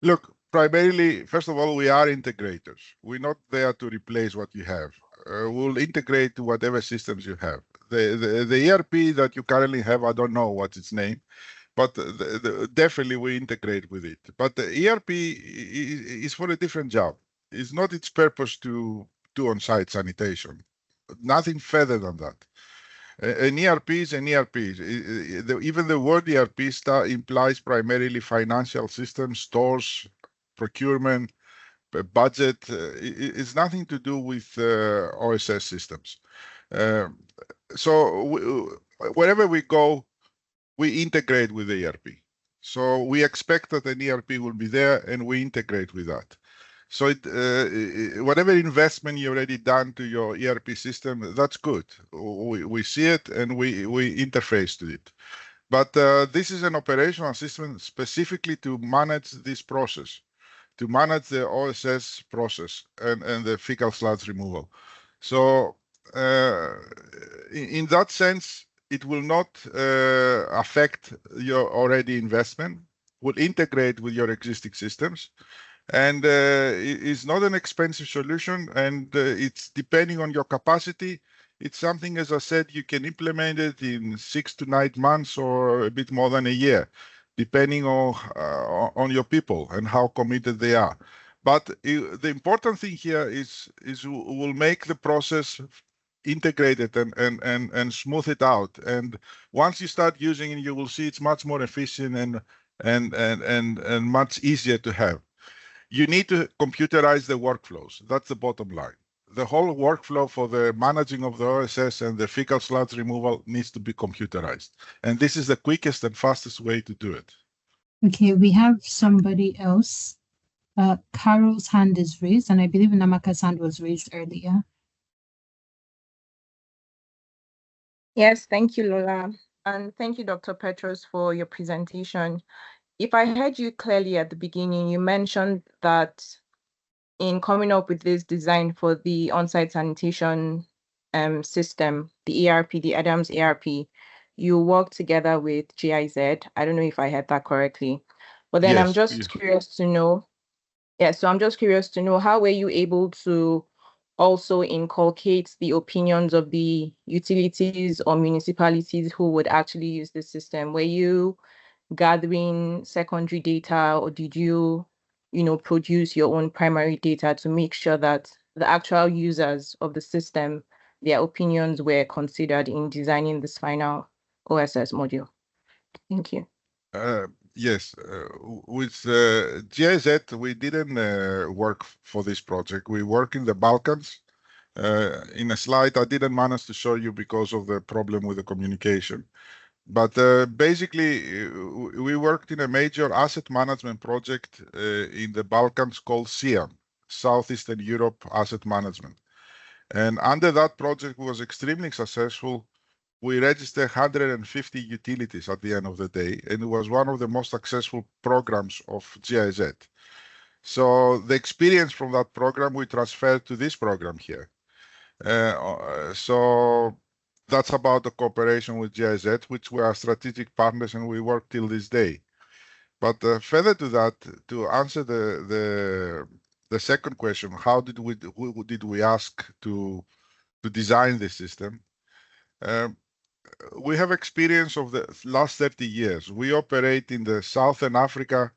Look, primarily, first of all, we are integrators. We're not there to replace what you have. We'll integrate to whatever systems you have. The ERP that you currently have, I don't know what's its name, but definitely we integrate with it. But the ERP is for a different job. It's not its purpose to do on-site sanitation. Nothing further than that. An ERP is an ERP. Even the word ERP implies primarily financial systems, stores, procurement, budget. It's nothing to do with OSS systems. So wherever we go, we integrate with the ERP. So we expect that an ERP will be there, and we integrate with that. So whatever investment you already done to your ERP system, that's good. We see it and we interface to it. But this is an operational system specifically to manage this process, to manage the OSS process and the fecal sludge removal. So in that sense, it will not affect your already investment, will integrate with your existing systems. And it's not an expensive solution, and it's depending on your capacity. It's something, as I said, you can implement it in 6 to 9 months or a bit more than a year, depending on your people and how committed they are. But the important thing here is we'll make the process integrated and smooth it out. And once you start using it, you will see it's much more efficient and much easier to have. You need to computerize the workflows. That's the bottom line. The whole workflow for the managing of the OSS and the fecal sludge removal needs to be computerized. And this is the quickest and fastest way to do it. Okay, we have somebody else. Carol's hand is raised, and I believe Namaka's hand was raised earlier. Yes, thank you, Lola. And thank you, Dr. Petros, for your presentation. If I heard you clearly at the beginning, you mentioned that in coming up with this design for the on-site sanitation system, the ERP, the EDAMS ERP, you work together with GIZ. I don't know if I heard that correctly. But then I'm just curious to know, so I'm just curious to know, how were you able to also inculcate the opinions of the utilities or municipalities who would actually use the system? Were you gathering secondary data, or did you, produce your own primary data to make sure that the actual users of the system, their opinions were considered in designing this final OSS module? Thank you. Yes, with GIZ, we didn't work for this project. We work in the Balkans. In a slide, I didn't manage to show you because of the problem with the communication. But basically, we worked in a major asset management project in the Balkans called SEAM, Southeastern Europe Asset Management. And under that project was extremely successful. We registered 150 utilities at the end of the day, and it was one of the most successful programs of GIZ. So the experience from that program we transferred to this program here. So that's about the cooperation with GIZ, which we are strategic partners, and we work till this day. But further to that, to answer the second question, who did we ask to design this system? We have experience of the last 30 years. We operate in the Southern Africa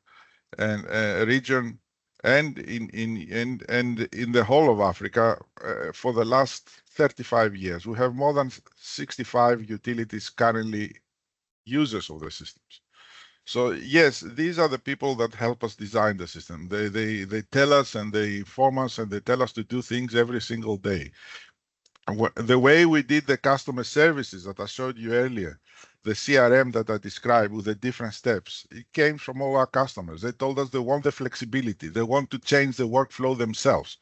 and region and in the whole of Africa for the last 35 years. We have more than 65 utilities currently users of the systems. So yes, these are the people that help us design the system. They tell us and they inform us and they tell us to do things every single day. The way we did the customer services that I showed you earlier, the CRM that I described with the different steps, it came from all our customers. They told us they want the flexibility. They want to change the workflow themselves.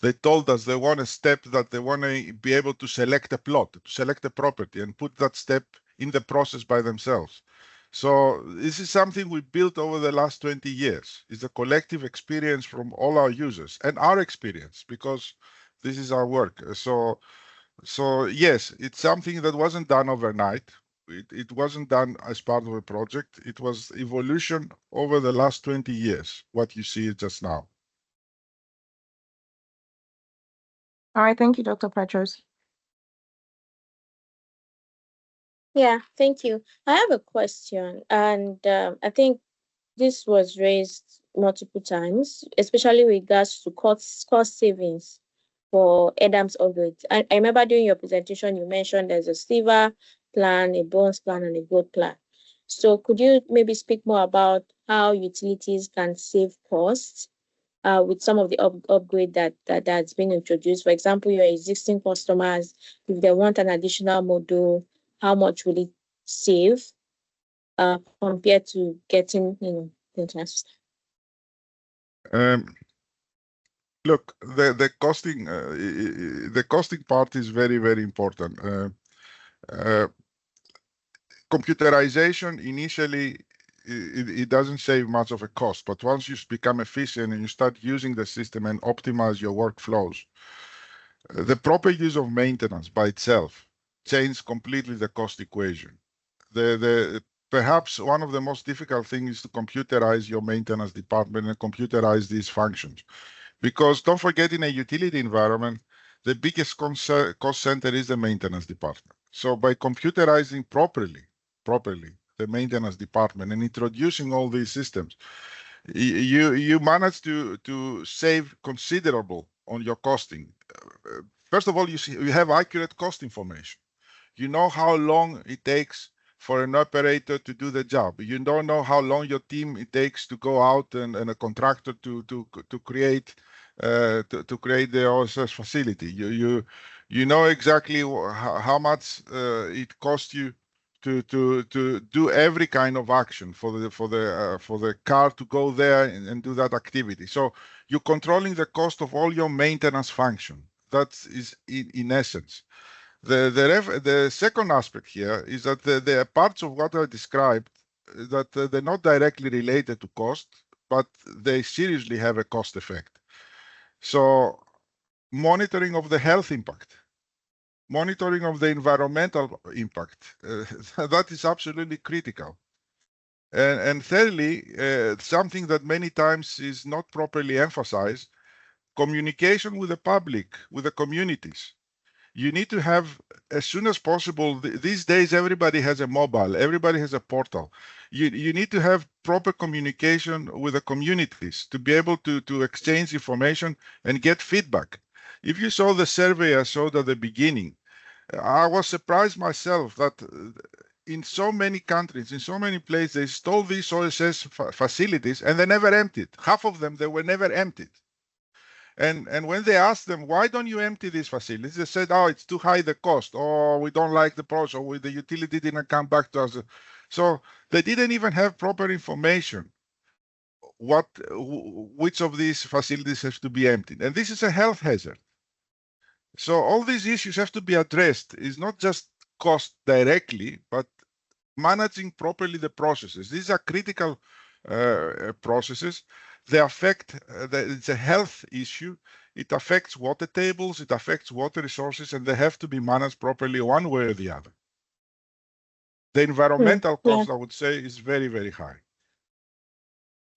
They told us they want a step that they want to be able to select a plot, to select a property and put that step in the process by themselves. So this is something we built over the last 20 years. It's a collective experience from all our users and our experience, because this is our work. So yes, it's something that wasn't done overnight. It wasn't done as part of a project. It was evolution over the last 20 years, what you see just now. All right, thank you, Dr. Petros. Yeah, thank you. I have a question, and I think this was raised multiple times, especially with regards to cost savings for EDAMS upgrades. I remember during your presentation, you mentioned there's a silver plan, a bronze plan, and a gold plan. So could you maybe speak more about how utilities can save costs with some of the upgrade that's been introduced? For example, your existing customers, if they want an additional module, how much will it save compared to getting, the international? Look, the costing part is very, very important. Computerization initially, it doesn't save much of a cost, but once you become efficient and you start using the system and optimize your workflows, the proper use of maintenance by itself changes completely the cost equation. Perhaps one of the most difficult things is to computerize your maintenance department and computerize these functions. Because don't forget, in a utility environment, the biggest cost center is the maintenance department. So by computerizing properly the maintenance department and introducing all these systems, you manage to save considerable on your costing. First of all, you have accurate cost information. You know how long it takes for an operator to do the job. You don't know how long your team it takes to go out and a contractor to create the OSS facility. You know exactly how much it costs you to do every kind of action for the car to go there and do that activity. So you're controlling the cost of all your maintenance function. That is in essence. The second aspect here is that there are parts of what I described that they're not directly related to cost, but they seriously have a cost effect. So monitoring of the health impact, monitoring of the environmental impact, that is absolutely critical. And thirdly, something that many times is not properly emphasized, communication with the public, with the communities. You need to have, as soon as possible, these days everybody has a mobile, everybody has a portal. You need to have proper communication with the communities to be able to exchange information and get feedback. If you saw the survey I showed at the beginning, I was surprised myself that in so many countries, in so many places, they install these OSS facilities and they never emptied. Half of them, they were never emptied. And when they asked them, why don't you empty these facilities? They said, oh, it's too high the cost, or we don't like the process, or the utility didn't come back to us. So they didn't even have proper information which of these facilities have to be emptied. And this is a health hazard. So all these issues have to be addressed. It's not just cost directly, but managing properly the processes. These are critical processes. They affect, it's a health issue. It affects water tables, it affects water resources, and they have to be managed properly one way or the other. The environmental cost, I would say, is very, very high.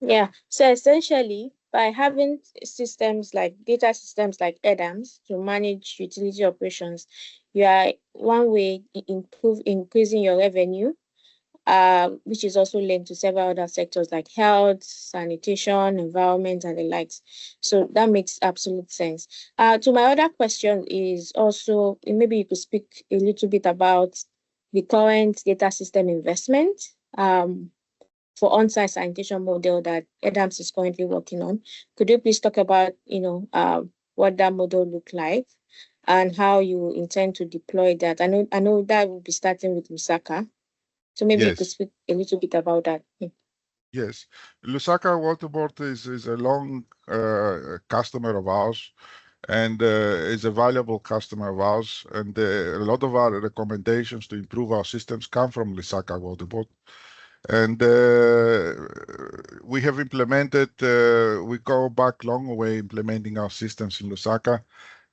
Yeah, so essentially, by having systems like data systems like EDAMS to manage utility operations, you are one way increasing your revenue, which is also linked to several other sectors like health, sanitation, environment, and the likes. So that makes absolute sense. To my other question is also, maybe you could speak a little bit about the current data system investment for on-site sanitation model that EDAMS is currently working on. Could you please talk about, what that model look like and how you intend to deploy that? I know that will be starting with Lusaka. So maybe you could speak a little bit about that. Yes, Lusaka Waterboard is a long customer of ours, and is a valuable customer of ours. And a lot of our recommendations to improve our systems come from Lusaka Waterboard. And we have implemented, we go back long way implementing our systems in Lusaka.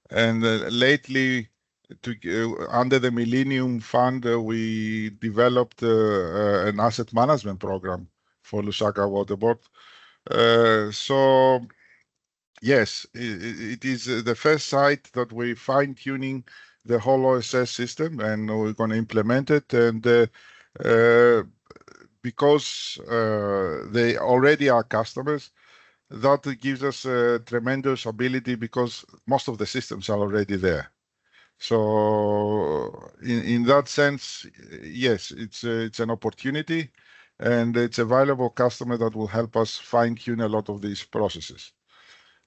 And lately, under the Millennium Fund, we developed an asset management program for Lusaka Water Board. So yes, it is the first site that we fine-tuning the whole OSS system, and we're going to implement it. And because they already are customers, that gives us a tremendous ability because most of the systems are already there. So in that sense, yes, it's an opportunity, and it's a valuable customer that will help us fine-tune a lot of these processes.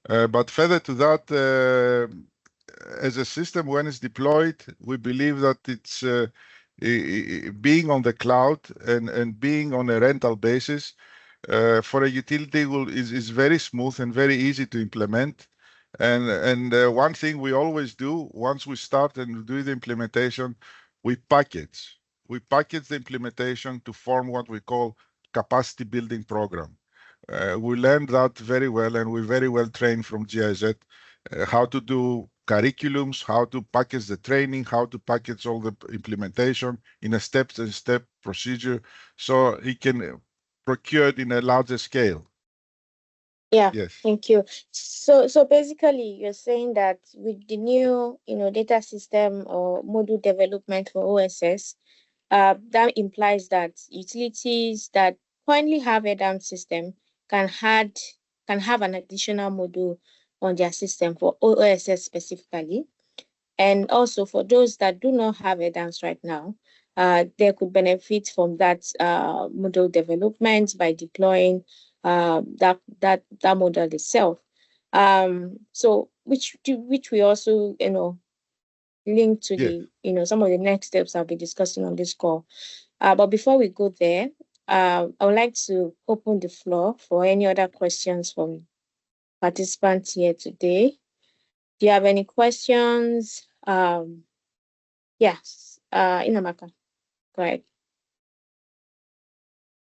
But further to that, as a system, when it's deployed, we believe that it's being on the cloud and being on a rental basis for a utility is very smooth and very easy to implement. And one thing we always do once we start and do the implementation, we package the implementation to form what we call capacity building program. We learned that very well, and we're very well trained from GIZ how to do curriculums, how to package the training, how to package all the implementation in a step-by-step procedure, so it can procure it in a larger scale. Yeah, Yes. thank you. So basically, you're saying that with the new, data system or module development for OSS, that implies that utilities that currently have a EDAMS system can have an additional module on their system for OSS specifically. And also for those that do not have EDAMS right now, they could benefit from that module development by deploying that model itself. So which we also link to the some of the next steps I'll be discussing on this call. But before we go there, I would like to open the floor for any other questions from participants here today. Do you have any questions? Yes, 𝐬𝐚𝐬𝐿, go ahead.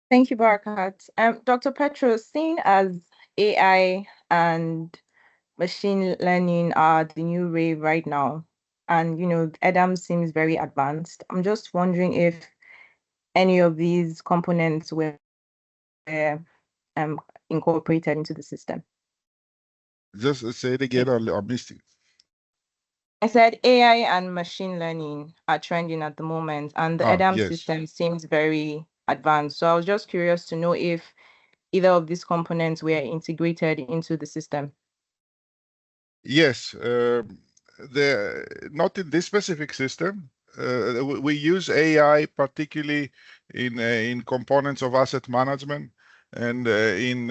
Thank you, Barakat. Dr. Petros, seeing as AI and machine learning are the new wave right now, and EDAMS seems very advanced, I'm just wondering if any of these components were incorporated into the system. Just say it again, I missed it. I said AI and machine learning are trending at the moment, and the EDAMS system seems very advanced. So I was just curious to know if either of these components were integrated into the system. Yes, not in this specific system. We use AI particularly in components of asset management and in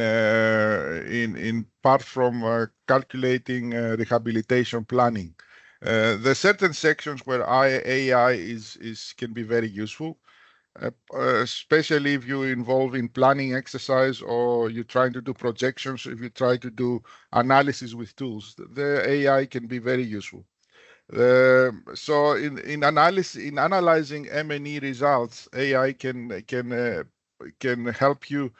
part from calculating rehabilitation planning. There are certain sections where AI can be very useful, especially if you involve in planning exercise or you're trying to do projections, if you try to do analysis with tools, the AI can be very useful. So in analyzing M&E results, AI can help you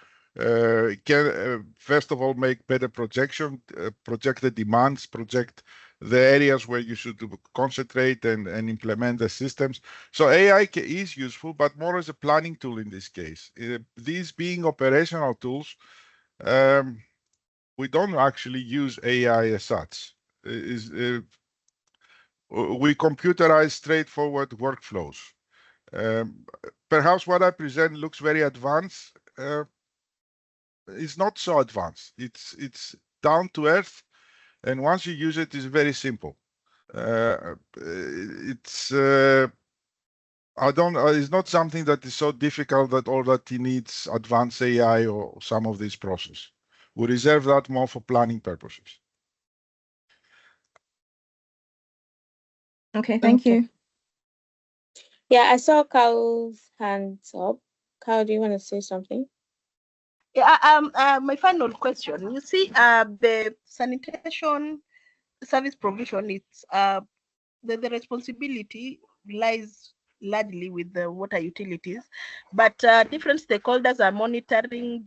first of all make better projection, project the demands, project the areas where you should concentrate and implement the systems. So AI is useful, but more as a planning tool in this case. These being operational tools, we don't actually use AI as such. We computerize straightforward workflows. Perhaps what I present looks very advanced. It's not so advanced. It's down to earth, and once you use it, it's very simple. It's not something that is so difficult that it needs advanced AI or some of these processes. We reserve that more for planning purposes. Okay, thank you. Yeah, I saw Carl's hands up. Carl, do you want to say something? Yeah, my final question. You see, the sanitation service provision, it's the responsibility lies largely with the water utilities, but different stakeholders are monitoring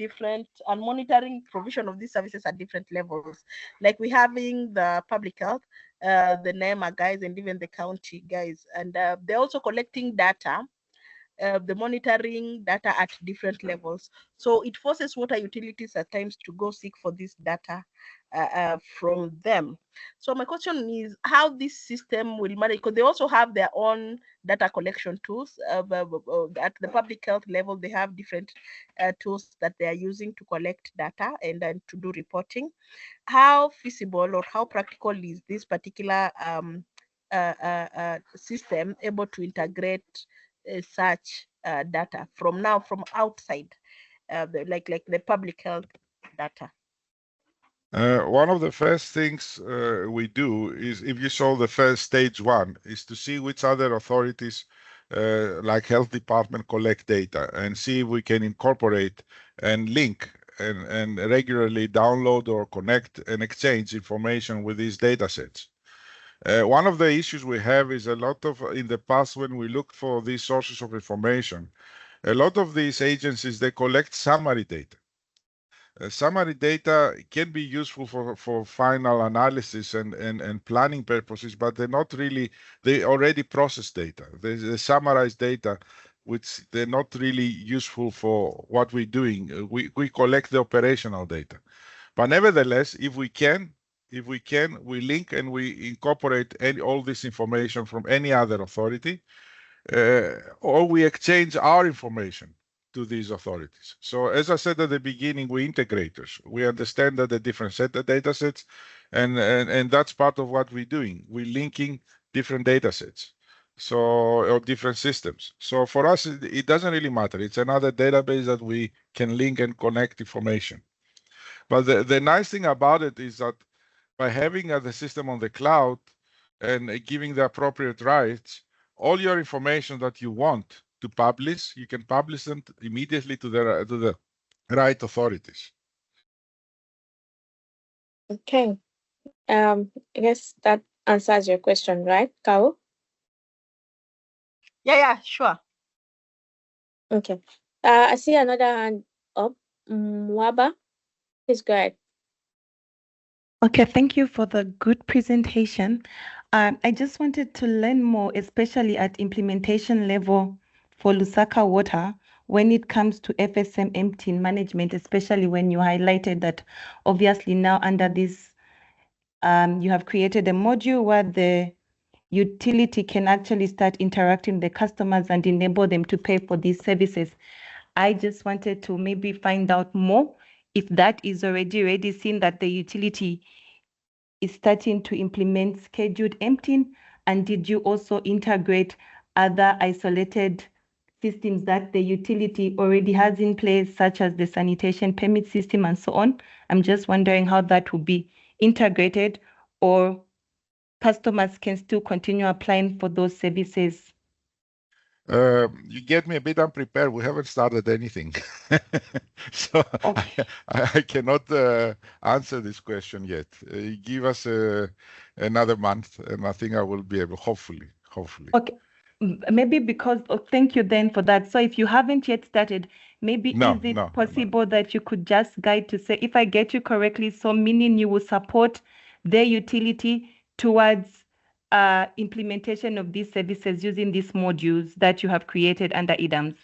provision of these services at different levels. Like we're having the public health, the NEMA guys, and even the county guys, and they're also collecting data, the monitoring data at different levels. So it forces water utilities at times to go seek for this data from them. So my question is how this system will manage, because they also have their own data collection tools. At the public health level, they have different tools that they are using to collect data and then to do reporting. How feasible or how practical is this particular system able to integrate such data from outside, like the public health data? One of the first things we do is, if you saw the first stage one, is to see which other authorities like health department collect data and see if we can incorporate and link and regularly download or connect and exchange information with these data sets. One of the issues we have is a lot of, in the past when we looked for these sources of information, a lot of these agencies, they collect summary data. Summary data can be useful for final analysis and planning purposes, but they're not really, they already process data. They summarize data, which they're not really useful for what we're doing. We collect the operational data. But nevertheless, if we can, we link and we incorporate all this information from any other authority, or we exchange our information to these authorities. So as I said at the beginning, we're integrators. We understand that the different set of data sets, and that's part of what we're doing. We're linking different data sets, so, or different systems. So for us, it doesn't really matter. It's another database that we can link and connect information. But the nice thing about it is that by having the system on the cloud and giving the appropriate rights, all your information that you want to publish, you can publish them immediately to the right authorities. Okay. I guess that answers your question, right, Kao? Yeah, sure. Okay. I see another hand up. Waba, please go ahead. Okay, thank you for the good presentation. I just wanted to learn more, especially at implementation level for Lusaka Water, when it comes to FSM emptying management, especially when you highlighted that obviously now under this, you have created a module where the utility can actually start interacting with the customers and enable them to pay for these services. I just wanted to maybe find out more if that is already ready, seeing that the utility is starting to implement scheduled emptying, and did you also integrate other isolated systems that the utility already has in place, such as the sanitation permit system and so on? I'm just wondering how that will be integrated, or customers can still continue applying for those services. You get me a bit unprepared. We haven't started anything. So Okay. I cannot answer this question yet. Give us another month, and I think I will be able, hopefully. Okay. Maybe because, thank you then for that. So if you haven't yet started, maybe is it possible that you could just guide to say, if I get you correctly, so meaning you will support their utility towards implementation of these services using these modules that you have created under EDAMS?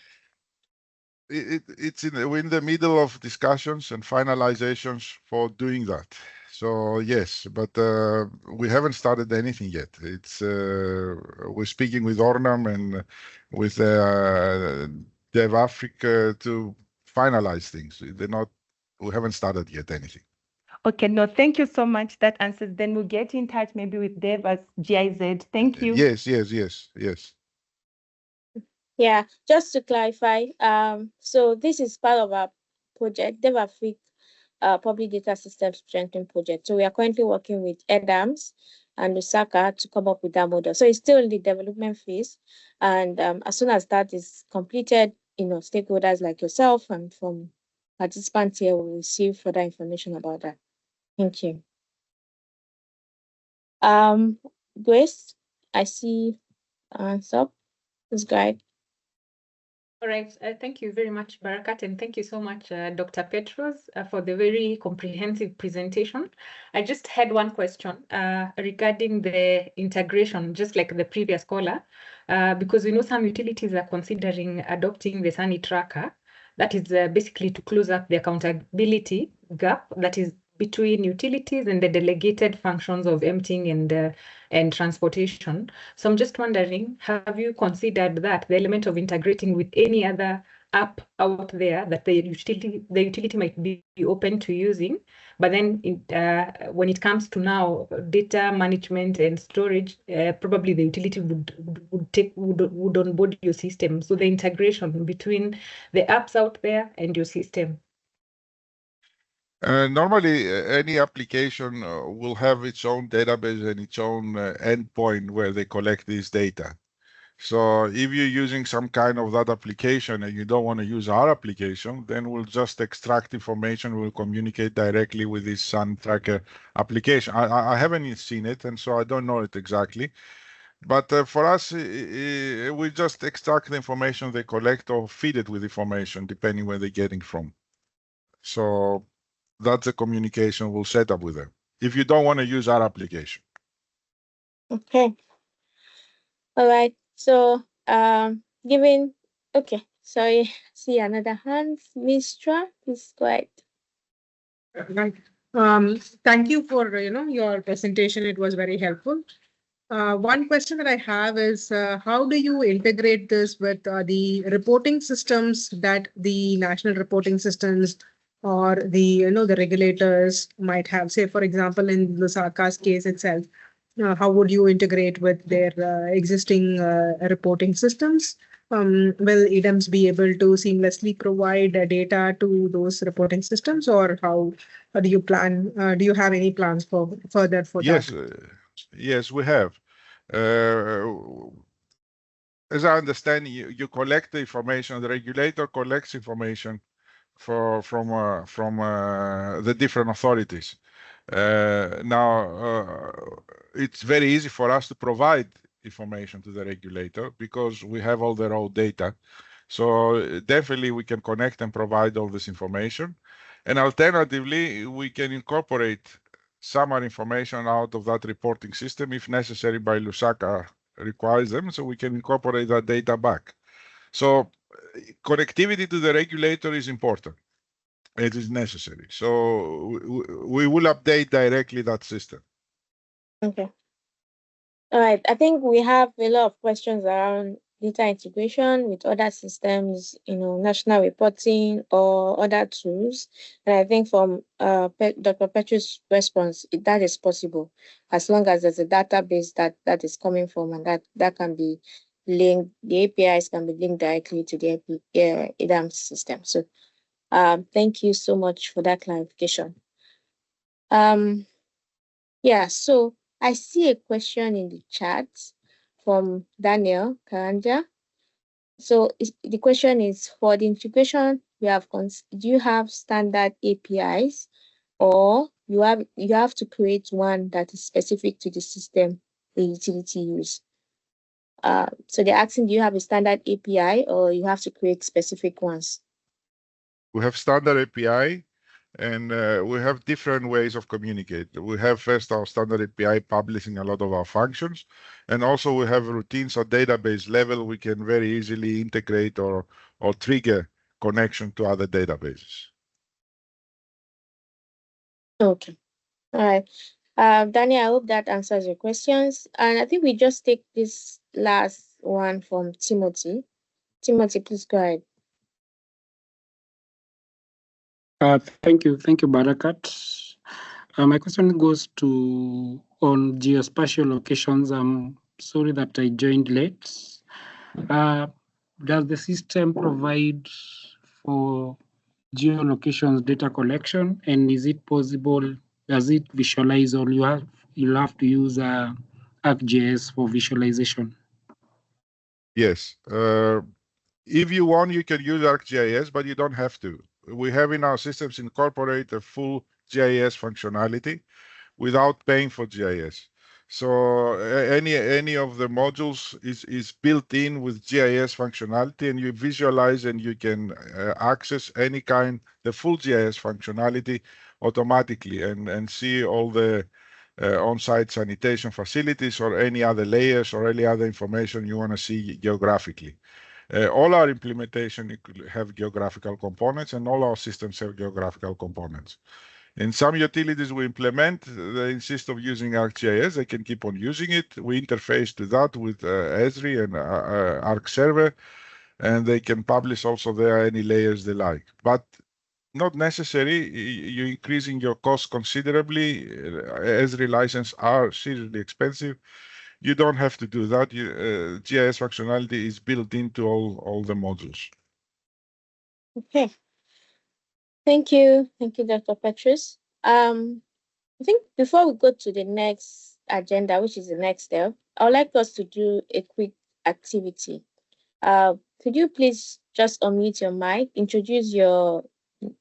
We're in the middle of discussions and finalizations for doing that. So yes, but we haven't started anything yet. We're speaking with Ornam and with Dev-Afrique to finalize things. We haven't started yet anything. Okay, no, thank you so much. That answers. Then we'll get in touch maybe with Dev as GIZ. Thank you. Yes. Yeah, just to clarify, so this is part of our project, Dev-Afrique Public Data Systems Strengthening Project. So we are currently working with EDAMS and Lusaka to come up with that model. So it's still in the development phase. And as soon as that is completed, stakeholders like yourself and from participants here will receive further information about that. Thank you. Grace, I see hands up. Please go ahead. All right. Thank you very much, Barakat, and thank you so much, Dr. Petros, for the very comprehensive presentation. I just had one question regarding the integration, just like the previous caller, because we know some utilities are considering adopting the SANI tracker. That is basically to close up the accountability gap that is between utilities and the delegated functions of emptying and transportation. So I'm just wondering, have you considered that the element of integrating with any other app out there that the utility might be open to using, but then when it comes to now data management and storage, probably the utility would onboard your system. So the integration between the apps out there and your system. Normally, any application will have its own database and its own endpoint where they collect this data. So if you're using some kind of that application and you don't want to use our application, then we'll just extract information, we'll communicate directly with this SAN tracker application. I haven't seen it, and so I don't know it exactly. But for us, we just extract the information they collect or feed it with information, depending where they're getting from. So that's the communication we'll set up with them if you don't want to use our application. Okay. All right. So, okay. Sorry, see another hand. Mistra, please go ahead. Right. Thank you for your presentation. It was very helpful. One question that I have is how do you integrate this with the reporting systems that the national reporting systems or the the regulators might have? Say, for example, in Lusaka's case itself, how would you integrate with their existing reporting systems? Will EDAMS be able to seamlessly provide data to those reporting systems, or how do you plan? Do you have any plans for further for that? Yes, we have. As I understand, you collect the information. The regulator collects information from the different authorities. Now, it's very easy for us to provide information to the regulator because we have all their raw data. So definitely we can connect and provide all this information. And alternatively, we can incorporate some information out of that reporting system if necessary by Lusaka requires them, so we can incorporate that data back. So connectivity to the regulator is important. It is necessary. So we will update directly that system. Okay. All right. I think we have a lot of questions around data integration with other systems, national reporting or other tools. And I think from Dr. Petros' response, that is possible as long as there's a database that is coming from and that can be linked, the APIs can be linked directly to the EDAMS system. So thank you so much for that clarification. Yeah, so I see a question in the chat from Daniel Karanja. So the question is, for the integration, do you have standard APIs, or you have to create one that is specific to the system the utility use? So they're asking, do you have a standard API, or you have to create specific ones? We have standard API, and we have different ways of communicating. We have first our standard API publishing a lot of our functions, and also we have routines at database level. We can very easily integrate or trigger connection to other databases. Okay. All right. Daniel, I hope that answers your questions. And I think we just take this last one from Timothy. Timothy, please go ahead. Thank you, Barakat. My question goes on geospatial locations. I'm sorry that I joined late. Does the system provide for geolocations data collection, and is it possible? Does it visualize, or you'll have to use ArcGIS for visualization? Yes. If you want, you can use ArcGIS, but you don't have to. We have in our systems incorporate a full GIS functionality without paying for GIS. So any of the modules is built in with GIS functionality, and you visualize and you can access the full GIS functionality automatically and see all the on-site sanitation facilities or any other layers or any other information you want to see geographically. All our implementation have geographical components, and all our systems have geographical components. In some utilities we implement, they insist of using ArcGIS. They can keep on using it. We interface to that with Esri and Arc Server, and they can publish also there any layers they like. But not necessary. You're increasing your cost considerably. Esri licenses are seriously expensive. You don't have to do that. GIS functionality is built into all the modules. Okay. Thank you, Dr. Petros. I think before we go to the next agenda, which is the next step, I would like us to do a quick activity. Could you please just unmute your mic, introduce your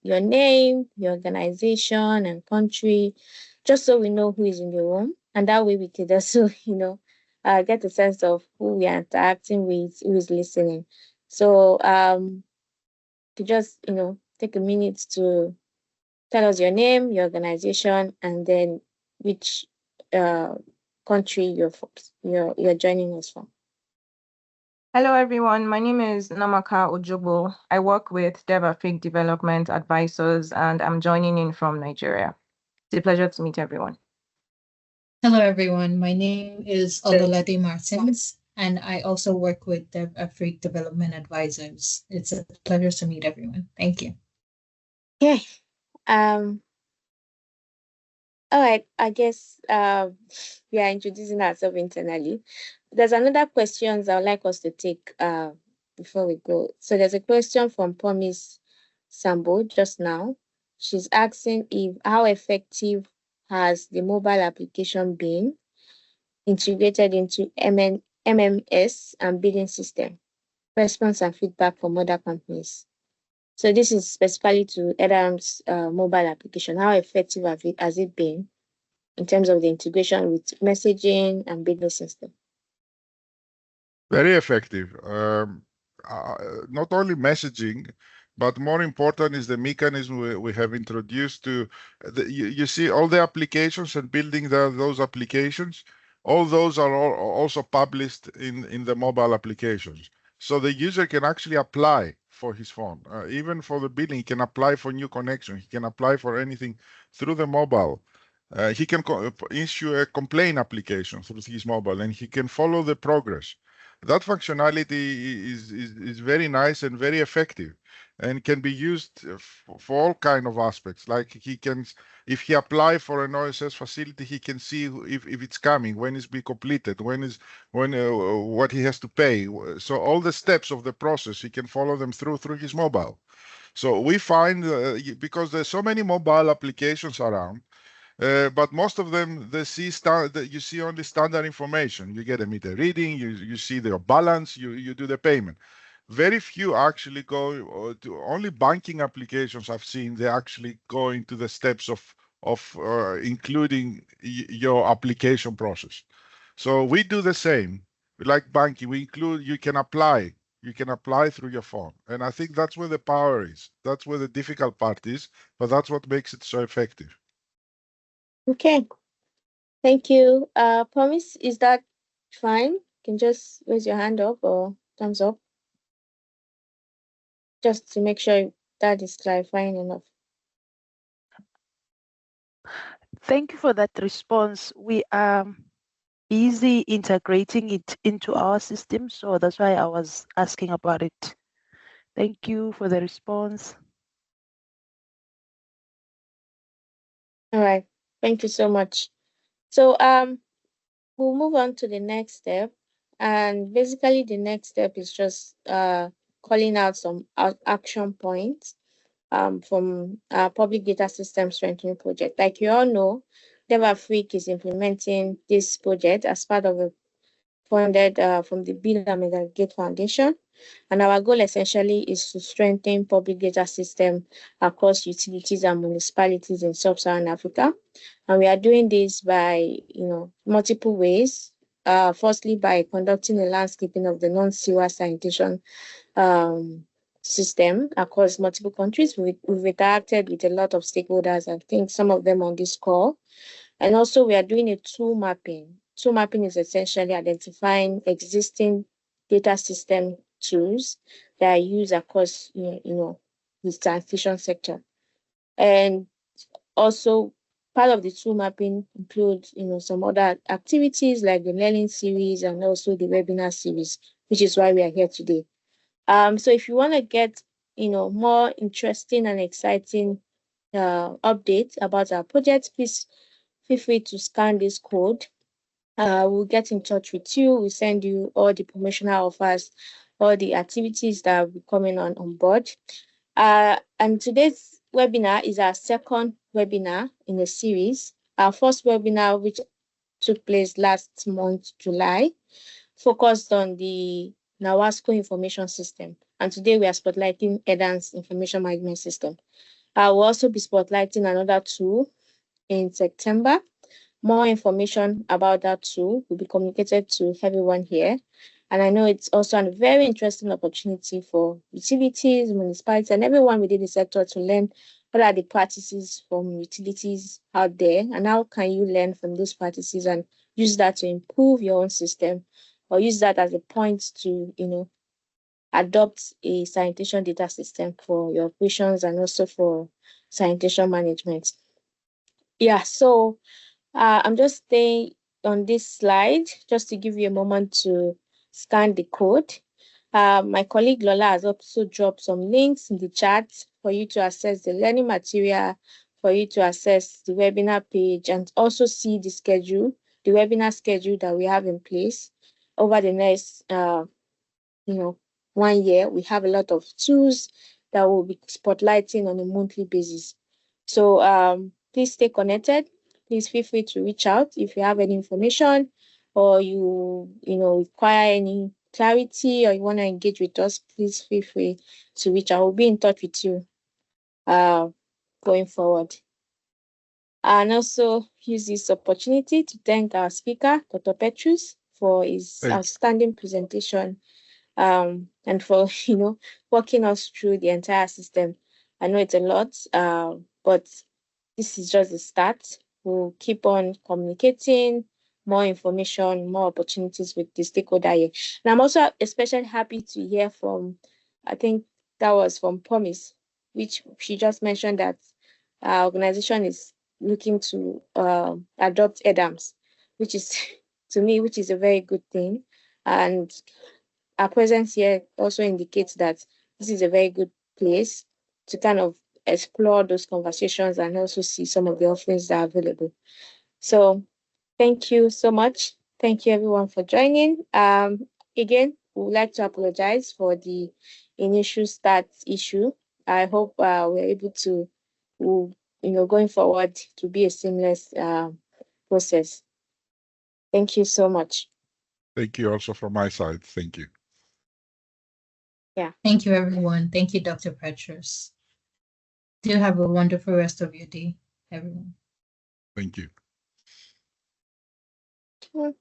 name, your organization, and country, just so we know who is in the room, and that way we could also, get a sense of who we are interacting with, who is listening. So, to just, take a minute to tell us your name, your organization, and then which country you're joining us from. Hello, everyone. My name is 𝐬𝐚𝐺𝐬𝐿. I work with Dev-Afrique Development Advisors, and I'm joining in from Nigeria. It's a pleasure to meet everyone. Hello, everyone. My name is Ololade Martins, and I also work with Dev-Afrique Development Advisors. It's a pleasure to meet everyone. Thank you. Okay. All right. I guess we are introducing ourselves internally. There's another question I would like us to take before we go. So there's a question from Promise Sambo just now. She's asking how effective has the mobile application been integrated into MMS and billing system, response and feedback from other companies. So this is specifically to EDAMS mobile application. How effective has it been in terms of the integration with messaging and billing system? Very effective. Not only messaging, but more important is the mechanism we have introduced to, you see all the applications and building those applications, all those are also published in the mobile applications. So the user can actually apply for his phone. Even for the billing, he can apply for new connection. He can apply for anything through the mobile. He can issue a complaint application through his mobile, and he can follow the progress. That functionality is very nice and very effective, and can be used for all kind of aspects. Like he can, if he apply for an OSS facility, he can see if it's coming, when it's be completed, what he has to pay. So all the steps of the process, he can follow them through his mobile. So we find because there's so many mobile applications around. But most of them, you see only standard information. You get a meter reading, you see the balance, you do the payment. Very few actually go to only banking applications I've seen. They actually go into the steps of including your application process. So we do the same. Like banking, we include, you can apply through your phone. And I think that's where the power is. That's where the difficult part is, but that's what makes it so effective. Okay, thank you. Promise, is that fine? You can just raise your hand up or thumbs up, just to make sure that is clarifying enough. Thank you for that response. We are busy integrating it into our system, so that's why I was asking about it. Thank you for the response. All right, thank you so much. So we'll move on to the next step, and basically the next step is just calling out some action points from our public data system strengthening project. Like you all know, Dev-Afrique is implementing this project as part of a funded from the Bill Melinda Gates Foundation. And our goal essentially is to strengthen public data system across utilities and municipalities in Sub-Saharan Africa. And we are doing this by, multiple ways. Firstly, by conducting a landscaping of the non-sewer sanitation system across multiple countries. We've interacted with a lot of stakeholders, I think some of them on this call. And also we are doing a tool mapping. Tool mapping is essentially identifying existing data system tools that are used across, the sanitation sector. And also part of the tool mapping includes, some other activities like the learning series and also the webinar series, which is why we are here today. So if you want to get, more interesting and exciting updates about our project, please feel free to scan this code. We'll get in touch with you. We'll send you all the promotional offers, all the activities that will be coming on board. And today's webinar is our second webinar in a series. Our first webinar, which took place last month, July, focused on the 𝐬𝐴SCO information system. And today we are spotlighting EDAMS information management system. I will also be spotlighting another tool in September. More information about that tool will be communicated to everyone here. And I know it's also a very interesting opportunity for utilities, municipalities, and everyone within the sector to learn what are the practices from utilities out there, and how can you learn from those practices and use that to improve your own system, or use that as a point to, adopt a sanitation data system for your operations and also for sanitation management. Yeah, so I'm just staying on this slide just to give you a moment to scan the code. My colleague Lola has also dropped some links in the chat for you to access the learning material, for you to access the webinar page, and also see the schedule, the webinar schedule that we have in place over the next, 1 year. We have a lot of tools that will be spotlighting on a monthly basis. So please stay connected. Please feel free to reach out if you have any information, or you require any clarity, or you want to engage with us. Please feel free to reach out. We'll be in touch with you going forward. And also use this opportunity to thank our speaker, Dr. Petros, for his outstanding presentation, and for walking us through the entire system. I know it's a lot, but this is just the start. We'll keep on communicating, more information, more opportunities with the stakeholder here. And I'm also especially happy to hear from, I think that was from Promise, which she just mentioned that our organization is looking to adopt EDAMS, which is, to me, which is a very good thing. And our presence here also indicates that this is a very good place to kind of explore those conversations and also see some of the offerings that are available. So thank you so much. Thank you everyone for joining. Again, we would like to apologize for the initial start issue. I hope we're able to, going forward, to be a seamless process. Thank you so much. Thank you also from my side. Thank you. Yeah. Thank you, everyone. Thank you, Dr. Petros. Do have a wonderful rest of your day, everyone. Thank you. Sure.